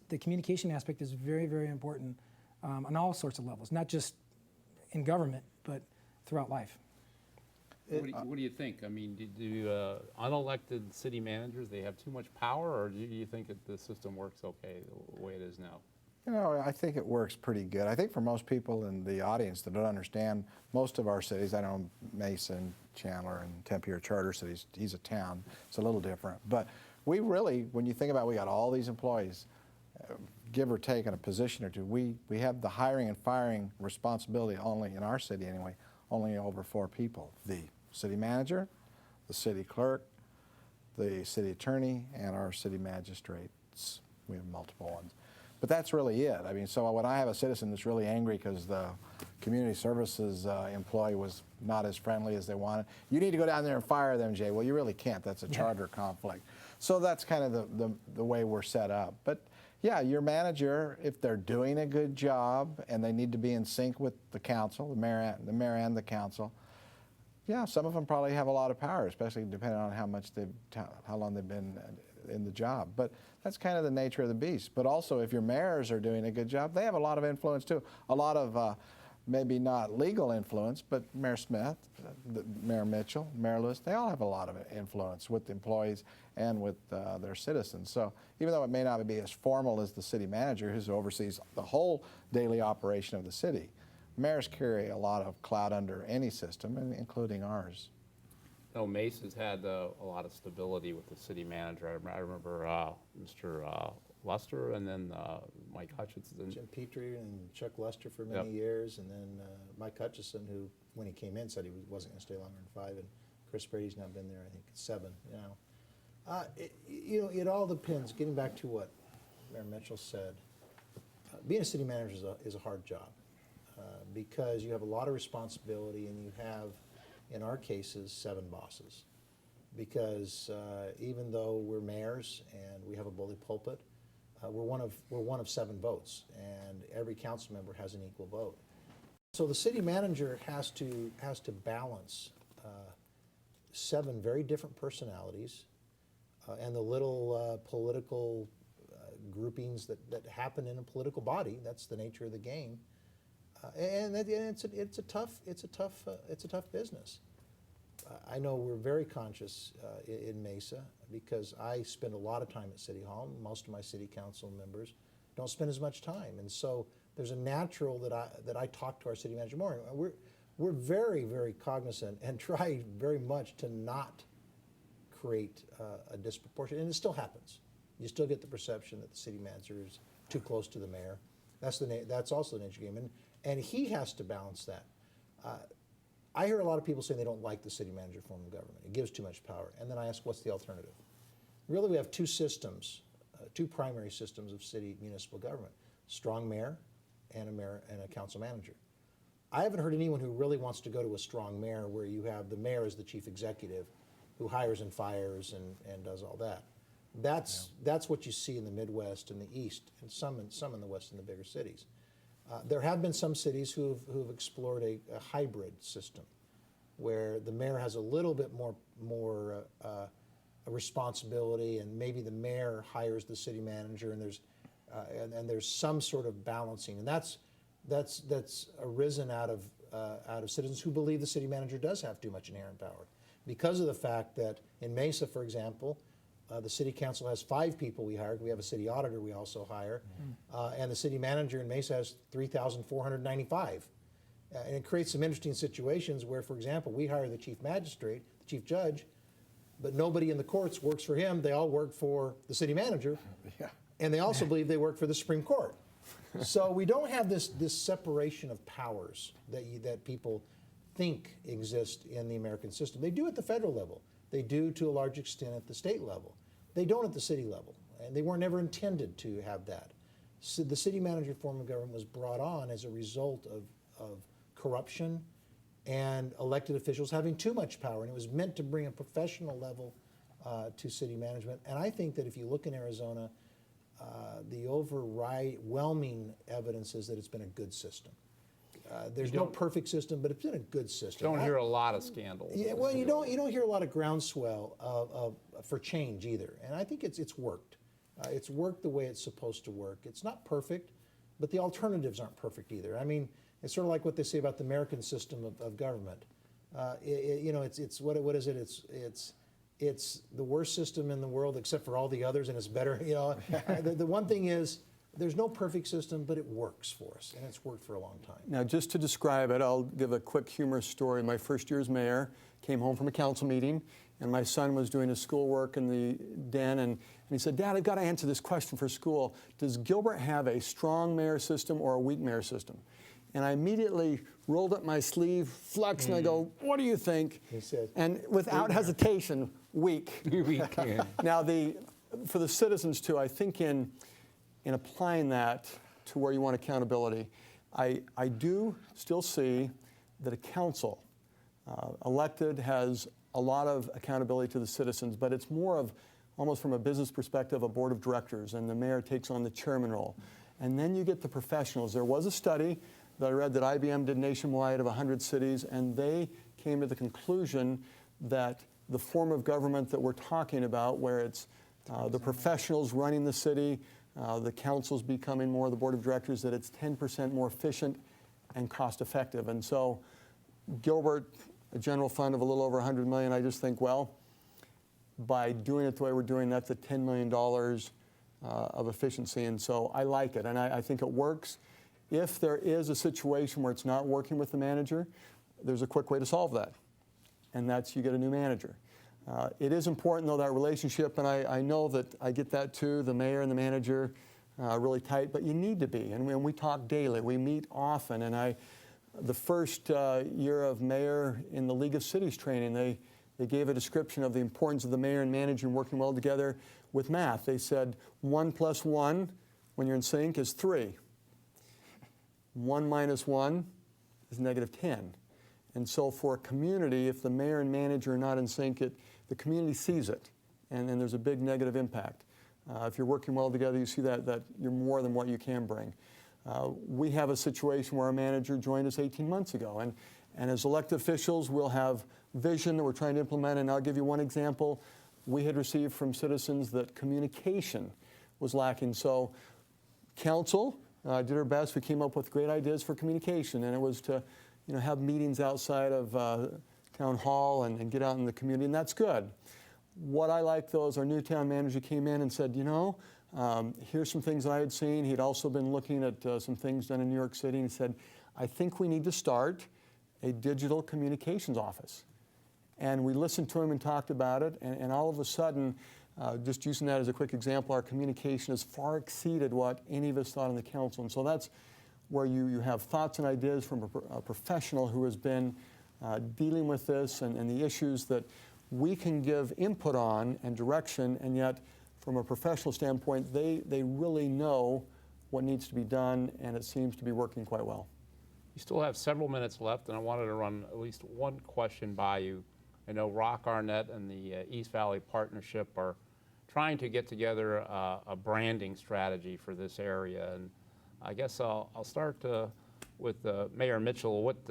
the communication aspect is very, very important on all sorts of levels, not just in government, but throughout life. What do you think? I mean, do unelected city managers, they have too much power, or do you think that the system works okay the way it is now? You know, I think it works pretty good. I think for most people in the audience that don't understand most of our cities, I know Mason, Chandler, and Tempe are charter cities. He's a town. It's a little different. But we really, when you think about it, we got all these employees, give or take in a position or two, we have the hiring and firing responsibility only, in our city anyway, only over 4 people. The city manager, the city clerk, the city attorney, and our city magistrates. We have multiple ones. But that's really it. I mean, so when I have a citizen that's really angry because the community services employee was not as friendly as they wanted, you need to go down there and fire them, Jay. Well, you really can't. That's a charter conflict. So that's kind of the way we're set up. But yeah, your manager, if they're doing a good job and they need to be in sync with the council, the mayor and the council, yeah, some of them probably have a lot of power, especially depending on how long they've been in the job. But that's kind of the nature of the beast. But also, if your mayors are doing a good job, they have a lot of influence too. A lot of maybe not legal influence, but Mayor Smith, Mayor Mitchell, Mayor Lewis, they all have a lot of influence with the employees and with their citizens. So even though it may not be as formal as the city manager who oversees the whole daily operation of the city, mayors carry a lot of clout under any system, including ours. No, Mace has had a lot of stability with the city manager. I remember Mr. Luster and then Mike Hutchinson. Jim Petrie and Chuck Luster for many years, and then Mike Hutchison, who, when he came in, said he wasn't going to stay longer than 5, and Chris Brady's now been there, I think, 7 now. You know, it all depends. Getting back to what Mayor Mitchell said, being a city manager is a hard job because you have a lot of responsibility, and you have, in our cases, 7 bosses. Because even though we're mayors and we have a bully pulpit, We're one of 7 votes, and every council member has an equal vote. So the city manager has to balance 7 very different personalities and the little political groupings that happen in a political body. That's the nature of the game, and it's a tough business. I know we're very conscious in Mesa because I spend a lot of time at City Hall. Most of my city council members don't spend as much time, and so there's a natural that I talk to our city manager more. We're very, very cognizant and try very much to not create a disproportion, and it still happens. You still get the perception that the city manager is too close to the mayor. That's also the nature of the game, and he has to balance that. I hear a lot of people saying they don't like the city manager form of government. It gives too much power. And then I ask, what's the alternative? Really, we have 2 systems, 2 primary systems of city municipal government: strong mayor and a council manager. I haven't heard anyone who really wants to go to a strong mayor where you have the mayor as the chief executive who hires and fires and does all that. That's what you see in the Midwest and the East, and some in the West in the bigger cities. There have been some cities who've explored a hybrid system where the mayor has a little bit more responsibility, and maybe the mayor hires the city manager, and there's some sort of balancing, and that's arisen out of citizens who believe the city manager does have too much inherent power, because of the fact that in Mesa, for example, the city council has 5 people we hired. We have a city auditor we also hire. And the city manager in Mesa has 3,495. And it creates some interesting situations where, for example, we hire the chief magistrate, the chief judge, but nobody in the courts works for him. They all work for the city manager. Yeah. And they also believe they work for the Supreme Court. So we don't have this separation of powers that people think exist in the American system. They do at the federal level. They do to a large extent at the state level. They don't at the city level, and they were never intended to have that. So the city manager form of government was brought on as a result of corruption and elected officials having too much power, and it was meant to bring a professional level to city management. And I think that if you look in Arizona, the overwhelming evidence is that it's been a good system. There's no perfect system, but it's been a good system. Don't hear a lot of scandals. Yeah, well, you don't hear a lot of groundswell for change either, and I think it's worked. It's worked the way it's supposed to work. It's not perfect, but the alternatives aren't perfect either. I mean, it's sort of like what they say about the American system of government. It's what is it? It's the worst system in the world except for all the others, and it's better. The one thing is, there's no perfect system, but it works for us, and it's worked for a long time. Now, just to describe it, I'll give a quick humorous story. My first year as mayor, came home from a council meeting, and my son was doing his schoolwork in the den, and he said, "Dad, I've got to answer this question for school. Does Gilbert have a strong mayor system or a weak mayor system?" And I immediately rolled up my sleeve, flexed, and I go, "What do you think?" He said, and without hesitation, weak. Weak, yeah. Now, for the citizens too, I think in applying that to where you want accountability, I do still see that a council elected has a lot of accountability to the citizens, but it's more of, almost from a business perspective, a board of directors, and the mayor takes on the chairman role. And then you get the professionals. There was a study that I read that IBM did nationwide of 100 cities, and they came to the conclusion that the form of government that we're talking about, where it's the professionals running the city, the council's becoming more the board of directors, that it's 10% more efficient and cost effective. And so Gilbert, a general fund of a little over 100 million, I just think, well, by doing it the way we're doing, that's a $10 million of efficiency. And so I like it, and I think it works. If there is a situation where it's not working with the manager, there's a quick way to solve that, and that's you get a new manager. It is important, though, that relationship, and I know that I get that too, the mayor and the manager, really tight, but you need to be. And we talk daily. We meet often. And the first year of mayor in the League of Cities training, they gave a description of the importance of the mayor and manager working well together with math. They said 1 + 1, when you're in sync, is 3. 1 - 1 is -10. And so for a community, if the mayor and manager are not in sync, the community sees it, and there's a big negative impact. If you're working well together, you see that you're more than what you can bring. We have a situation where our manager joined us 18 months ago, and as elected officials, we'll have vision that we're trying to implement, and I'll give you one example. We had received from citizens that communication was lacking, so council did our best. We came up with great ideas for communication, and it was to have meetings outside of town hall and get out in the community, and that's good. What I like, though, is our new town manager came in and said, here's some things I had seen. He'd also been looking at some things done in New York City, and he said, I think we need to start a digital communications office. And we listened to him and talked about it, and all of a sudden, just using that as a quick example, our communication has far exceeded what any of us thought in the council. And so that's where you have thoughts and ideas from a professional who has been dealing with this and the issues that we can give input on and direction, and yet from a professional standpoint, they really know what needs to be done, and it seems to be working quite well. You still have several minutes left, and I wanted to run at least one question by you. I know Rock Arnett and the East Valley Partnership are trying to get together a branding strategy for this area, and I guess I'll start with Mayor Mitchell. What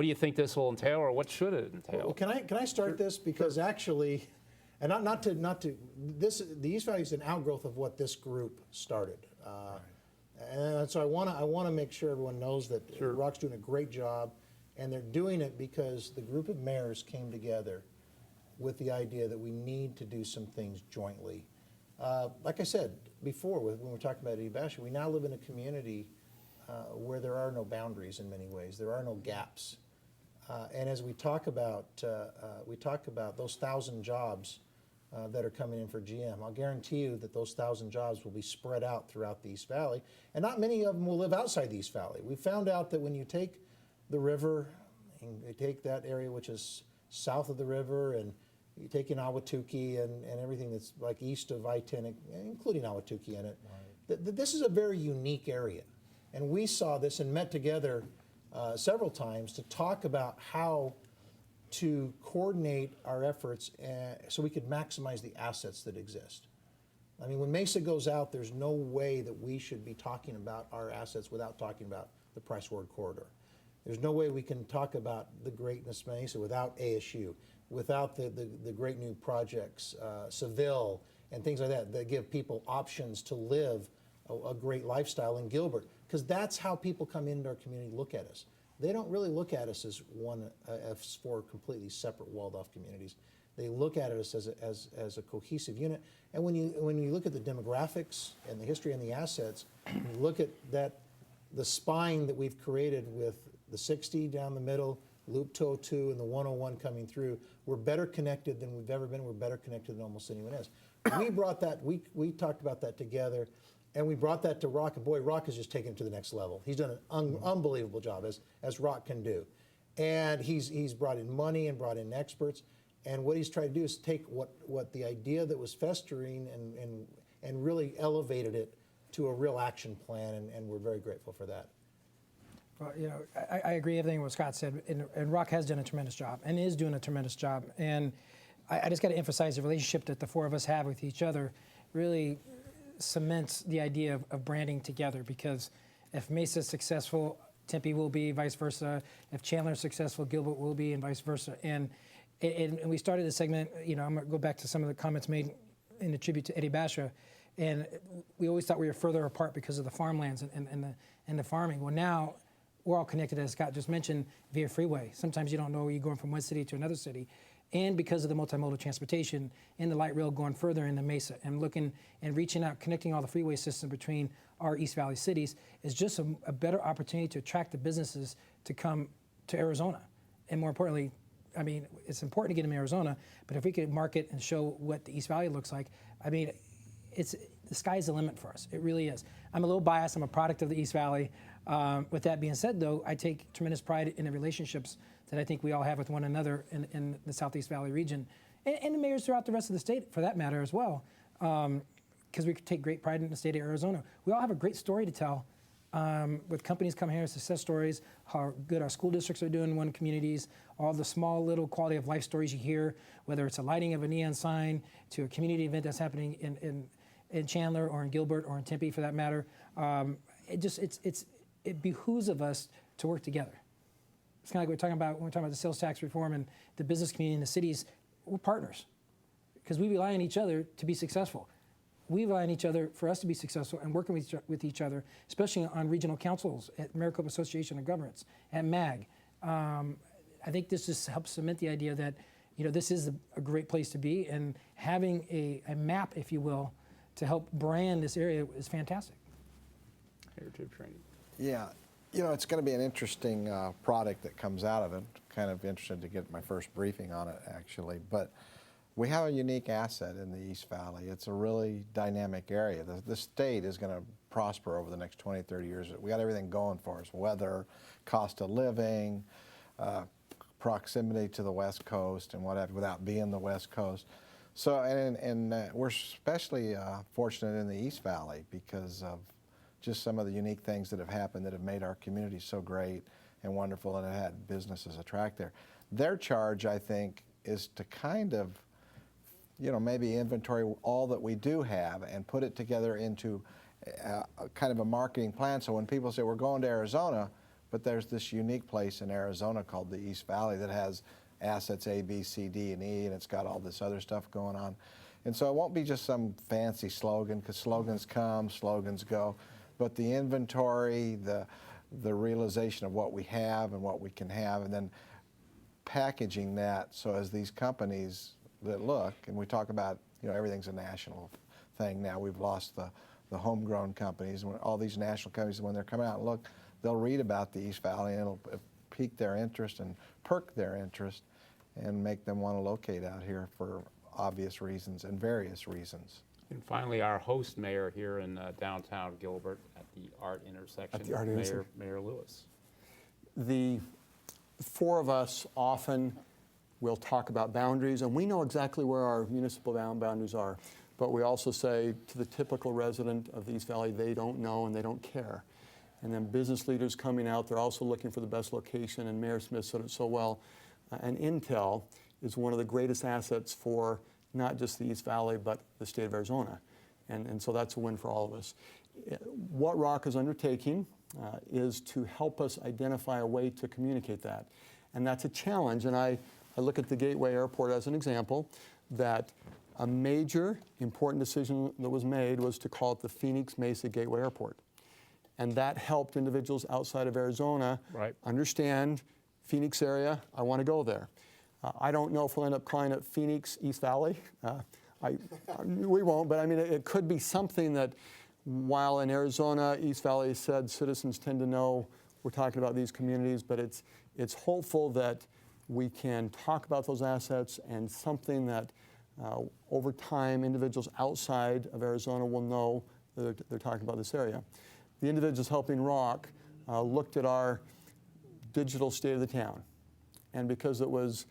do you think this will entail, or what should it entail? Well, can I start this, because actually, and not to this, the East Valley is an outgrowth of what this group started, and so I want to make sure everyone knows that Rock's doing a great job, and they're doing it because the group of mayors came together with the idea that we need to do some things jointly. Like I said before, when we were talking about Eddie Basher, we now live in a community where there are no boundaries in many ways. There are no gaps. And as we talk about those 1,000 jobs that are coming in for GM, I'll guarantee you that those 1,000 jobs will be spread out throughout the East Valley, and not many of them will live outside the East Valley. We found out that when you take the river, and you take that area which is south of the river, and you take in Ahwatukee and everything that's like east of I-10, including Ahwatukee in it, this is a very unique area. And we saw this and met together several times to talk about how to coordinate our efforts so we could maximize the assets that exist. I mean, when Mesa goes out, there's no way that we should be talking about our assets without talking about the Price Ward Corridor. There's no way we can talk about the greatness of Mesa without ASU, without the great new projects, Seville, and things like that, that give people options to live a great lifestyle in Gilbert, because that's how people come into our community, look at us. They don't really look at us as four completely separate walled-off communities. They look at us as a cohesive unit. And when you look at the demographics and the history and the assets, you look at the spine that we've created with the 60 down the middle, Loop 202, and the 101 coming through, we're better connected than we've ever been. We're better connected than almost anyone else. We brought that. We talked about that together. And we brought that to Rock, and boy, Rock has just taken it to the next level. He's done an unbelievable job, as Rock can do. And he's brought in money and brought in experts. And what he's tried to do is take what the idea that was festering and really elevated it to a real action plan, and we're very grateful for that. Well, I agree everything what Scott said, and Rock has done a tremendous job and is doing a tremendous job. And I just got to emphasize the relationship that the four of us have with each other really cements the idea of branding together, because if Mesa is successful, Tempe will be, vice versa. If Chandler is successful, Gilbert will be, and vice versa. And we started this segment, I'm going to go back to some of the comments made in the tribute to Eddie Basha, and we always thought we were further apart because of the farmlands and the farming. Well, now we're all connected, as Scott just mentioned, via freeway. Sometimes you don't know where you're going from one city to another city. And because of the multimodal transportation and the light rail going further into Mesa and looking and reaching out, connecting all the freeway system between our East Valley cities is just a better opportunity to attract the businesses to come to Arizona. And more importantly, I mean, it's important to get them in Arizona, but if we could market and show what the East Valley looks like, I mean, the sky's the limit for us. It really is. I'm a little biased. I'm a product of the East Valley. With that being said, though, I take tremendous pride in the relationships that I think we all have with one another in the Southeast Valley region, and the mayors throughout the rest of the state, for that matter, as well, because we take great pride in the state of Arizona. We all have a great story to tell with companies coming here, success stories, how good our school districts are doing in one communities, all the small little quality of life stories you hear, whether it's a lighting of a neon sign to a community event that's happening in Chandler or in Gilbert or in Tempe for that matter. It behooves of us to work together. It's kind of like we're talking about when we're talking about the sales tax reform and the business community in the cities. We're partners because we rely on each other to be successful. We rely on each other for us to be successful and working with each other, especially on regional councils at Maricopa Association of Governments, at MAG. I think this just helps cement the idea that this is a great place to be, and having a map, if you will, to help brand this area is fantastic. Heritage training. Yeah, it's going to be an interesting product that comes out of it. Kind of interested to get my first briefing on it, actually. But we have a unique asset in the East Valley. It's a really dynamic area. The state is going to prosper over the next 20, 30 years. We got everything going for us: weather, cost of living, proximity to the West Coast, and whatever, without being the West Coast. So, and we're especially fortunate in the East Valley because of just some of the unique things that have happened that have made our community so great and wonderful, and have had businesses attract there. Their charge, I think, is to kind of, maybe inventory all that we do have and put it together into kind of a marketing plan. So when people say we're going to Arizona, but there's this unique place in Arizona called the East Valley that has assets A, B, C, D, and E, and it's got all this other stuff going on. And so it won't be just some fancy slogan, because slogans come, slogans go, but the inventory, the realization of what we have and what we can have, and then packaging that so as these companies that look, and we talk about, everything's a national thing now. We've lost the homegrown companies, and all these national companies, when they're coming out and look, they'll read about the East Valley, and it'll pique their interest and perk their interest and make them want to locate out here for obvious reasons and various reasons. And finally, our host mayor here in downtown Gilbert at the Art Intersection, Mayor Lewis. The four of us often will talk about boundaries, and we know exactly where our municipal boundaries are, but we also say to the typical resident of the East Valley, they don't know and they don't care. And then business leaders coming out, they're also looking for the best location, and Mayor Smith said it so well. And Intel is one of the greatest assets for not just the East Valley, but the state of Arizona. And so that's a win for all of us. What ROC is undertaking is to help us identify a way to communicate that. And that's a challenge. And I look at the Gateway Airport as an example, that a major important decision that was made was to call it the Phoenix Mesa Gateway Airport. And that helped individuals outside of Arizona understand Phoenix area, I want to go there. I don't know if we'll end up calling it Phoenix East Valley. We won't, but I mean, it could be something that while in Arizona, East Valley said citizens tend to know we're talking about these communities, but it's hopeful that we can talk about those assets and something that over time individuals outside of Arizona will know that they're talking about this area. The individuals helping ROC looked at our digital state of the town. And because it was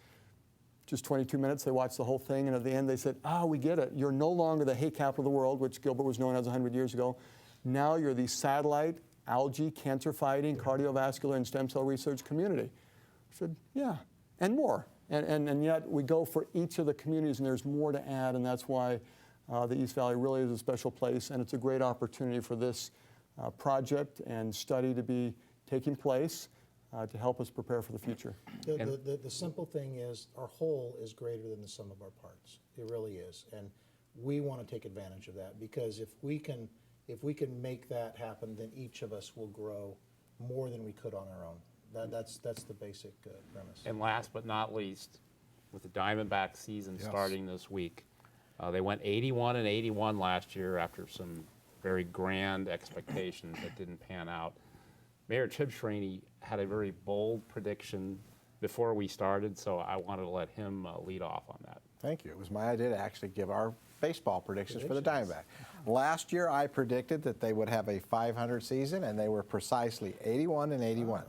just 22 minutes, they watched the whole thing, and at the end they said, we get it. You're no longer the hate capital of the world, which Gilbert was known as 100 years ago. Now you're the satellite, algae, cancer-fighting, cardiovascular, and stem cell research community. I said, yeah, and more. And yet we go for each of the communities, and there's more to add, and that's why the East Valley really is a special place, and it's a great opportunity for this project and study to be taking place to help us prepare for the future. The simple thing is our whole is greater than the sum of our parts. It really is. And we want to take advantage of that, because if we can make that happen, then each of us will grow more than we could on our own. That's the basic premise. And last but not least, with the Diamondback season starting this week, they went 81-81 last year after some very grand expectations that didn't pan out. Mayor Tibshraeny had a very bold prediction before we started, so I wanted to let him lead off on that. Thank you. It was my idea to actually give our baseball predictions for the Diamondback. Last year, I predicted that they would have a 500 season, and they were precisely 81-81.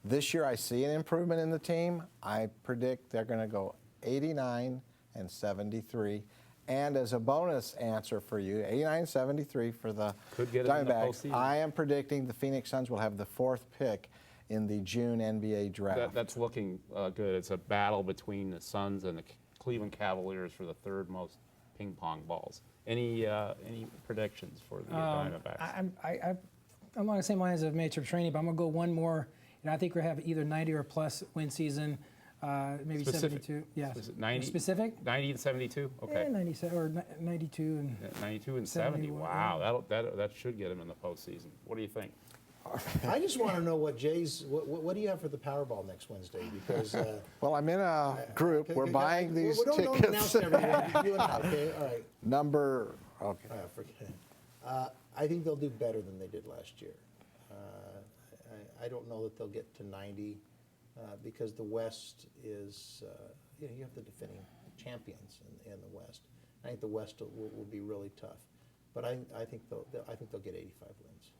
This year, I see an improvement in the team. I predict they're going to go 89-73. And as a bonus answer for you, 89-73 for the Diamondbacks, I am predicting the Phoenix Suns will have the 4th pick in the June NBA draft. That's looking good. It's a battle between the Suns and the Cleveland Cavaliers for the 3rd most ping pong balls. Any predictions for the Diamondbacks? I'm along the same lines of Major Training, but I'm going to go one more. And I think we're have either 90 or plus win season, maybe Specific. 72. Yeah. 90? Specific? 90 and 72? Okay. Yeah, 97 or 92 and. 92 and 70. 71, Wow, that should get him in the postseason. What do you think? I just want to know what Jay's, what do you have for the Powerball next Wednesday? Because Well, I'm in a group. We're buying these don't tickets. announce everyone. You and I, okay? All right. Number, okay. Forget it. I think they'll do better than they did last year. I don't know that they'll get to 90 because the West is, you have the defending champions in the West. I think the West will be really tough, but I think they'll get 85 wins.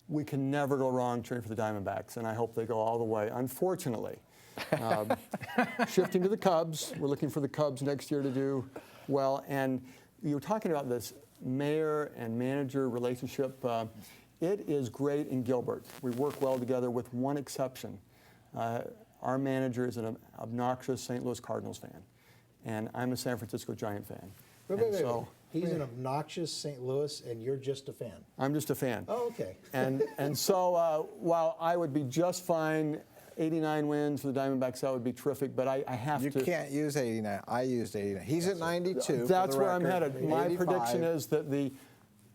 We can never go wrong cheering for the Diamondbacks, and I hope they go all the way. Unfortunately, shifting to the Cubs, we're looking for the Cubs next year to do well. And you were talking about this mayor and manager relationship. It is great in Gilbert. We work well together with one exception. Our manager is an obnoxious St. Louis Cardinals fan, and I'm a San Francisco Giant fan. Wait. He's an obnoxious St. Louis, and you're just a fan. I'm just a fan. Oh, okay. And so while I would be just fine, 89 wins for the Diamondbacks, that would be terrific, but I have You to. can't use 89. I used 89. He's at 92. That's for the where I'm record. headed. My 85. prediction is that the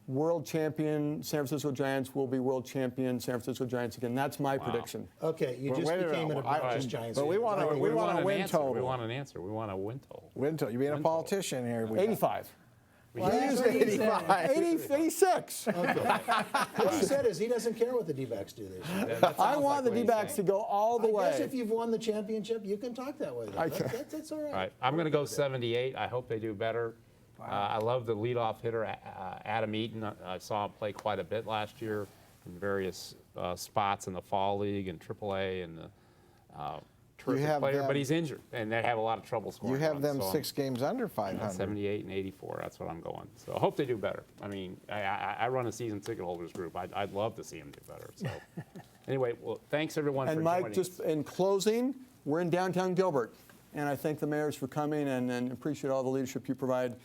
world champion San Francisco Giants will be world champion San Francisco Giants again. That's my prediction. Okay, you just wait a became an minute. obnoxious Giants But we fan. want to. Okay, We want a an win answer. total. We want an answer. We want a win total. Win total. You're being a Win total. politician here. We 85. Well, he used 85. 86. What he said is he doesn't care what the D-backs do this year. I want the D-backs to go all the I guess way. if you've won the championship, you can talk that way. Though. That's all right. All right, I'm going to go 78. I hope they do better. I love the leadoff hitter, Adam Eaton. I saw him play quite a bit last year in various spots in the Fall League and AAA, and terrific have player, them- but he's injured, and they have a lot of trouble scoring. You have runs, them so 6 games under 500. 78 and 84. That's what I'm going. So I hope they do better. I mean, I run a season ticket holders group. I'd love to see them do better. So anyway, well, thanks everyone for And joining Mike, just us. in closing, we're in downtown Gilbert, and I thank the mayors for coming and appreciate all the leadership you provide.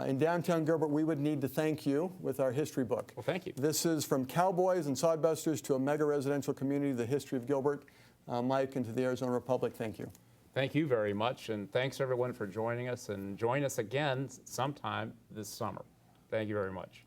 In downtown Gilbert, we would need to thank you with our history book. Well, thank you. This is From Cowboys and Sodbusters to a Mega Residential Community, the History of Gilbert. Mike, and to the Arizona Republic, thank you. Thank you very much, and thanks everyone for joining us, and join us again sometime this summer. Thank you very much.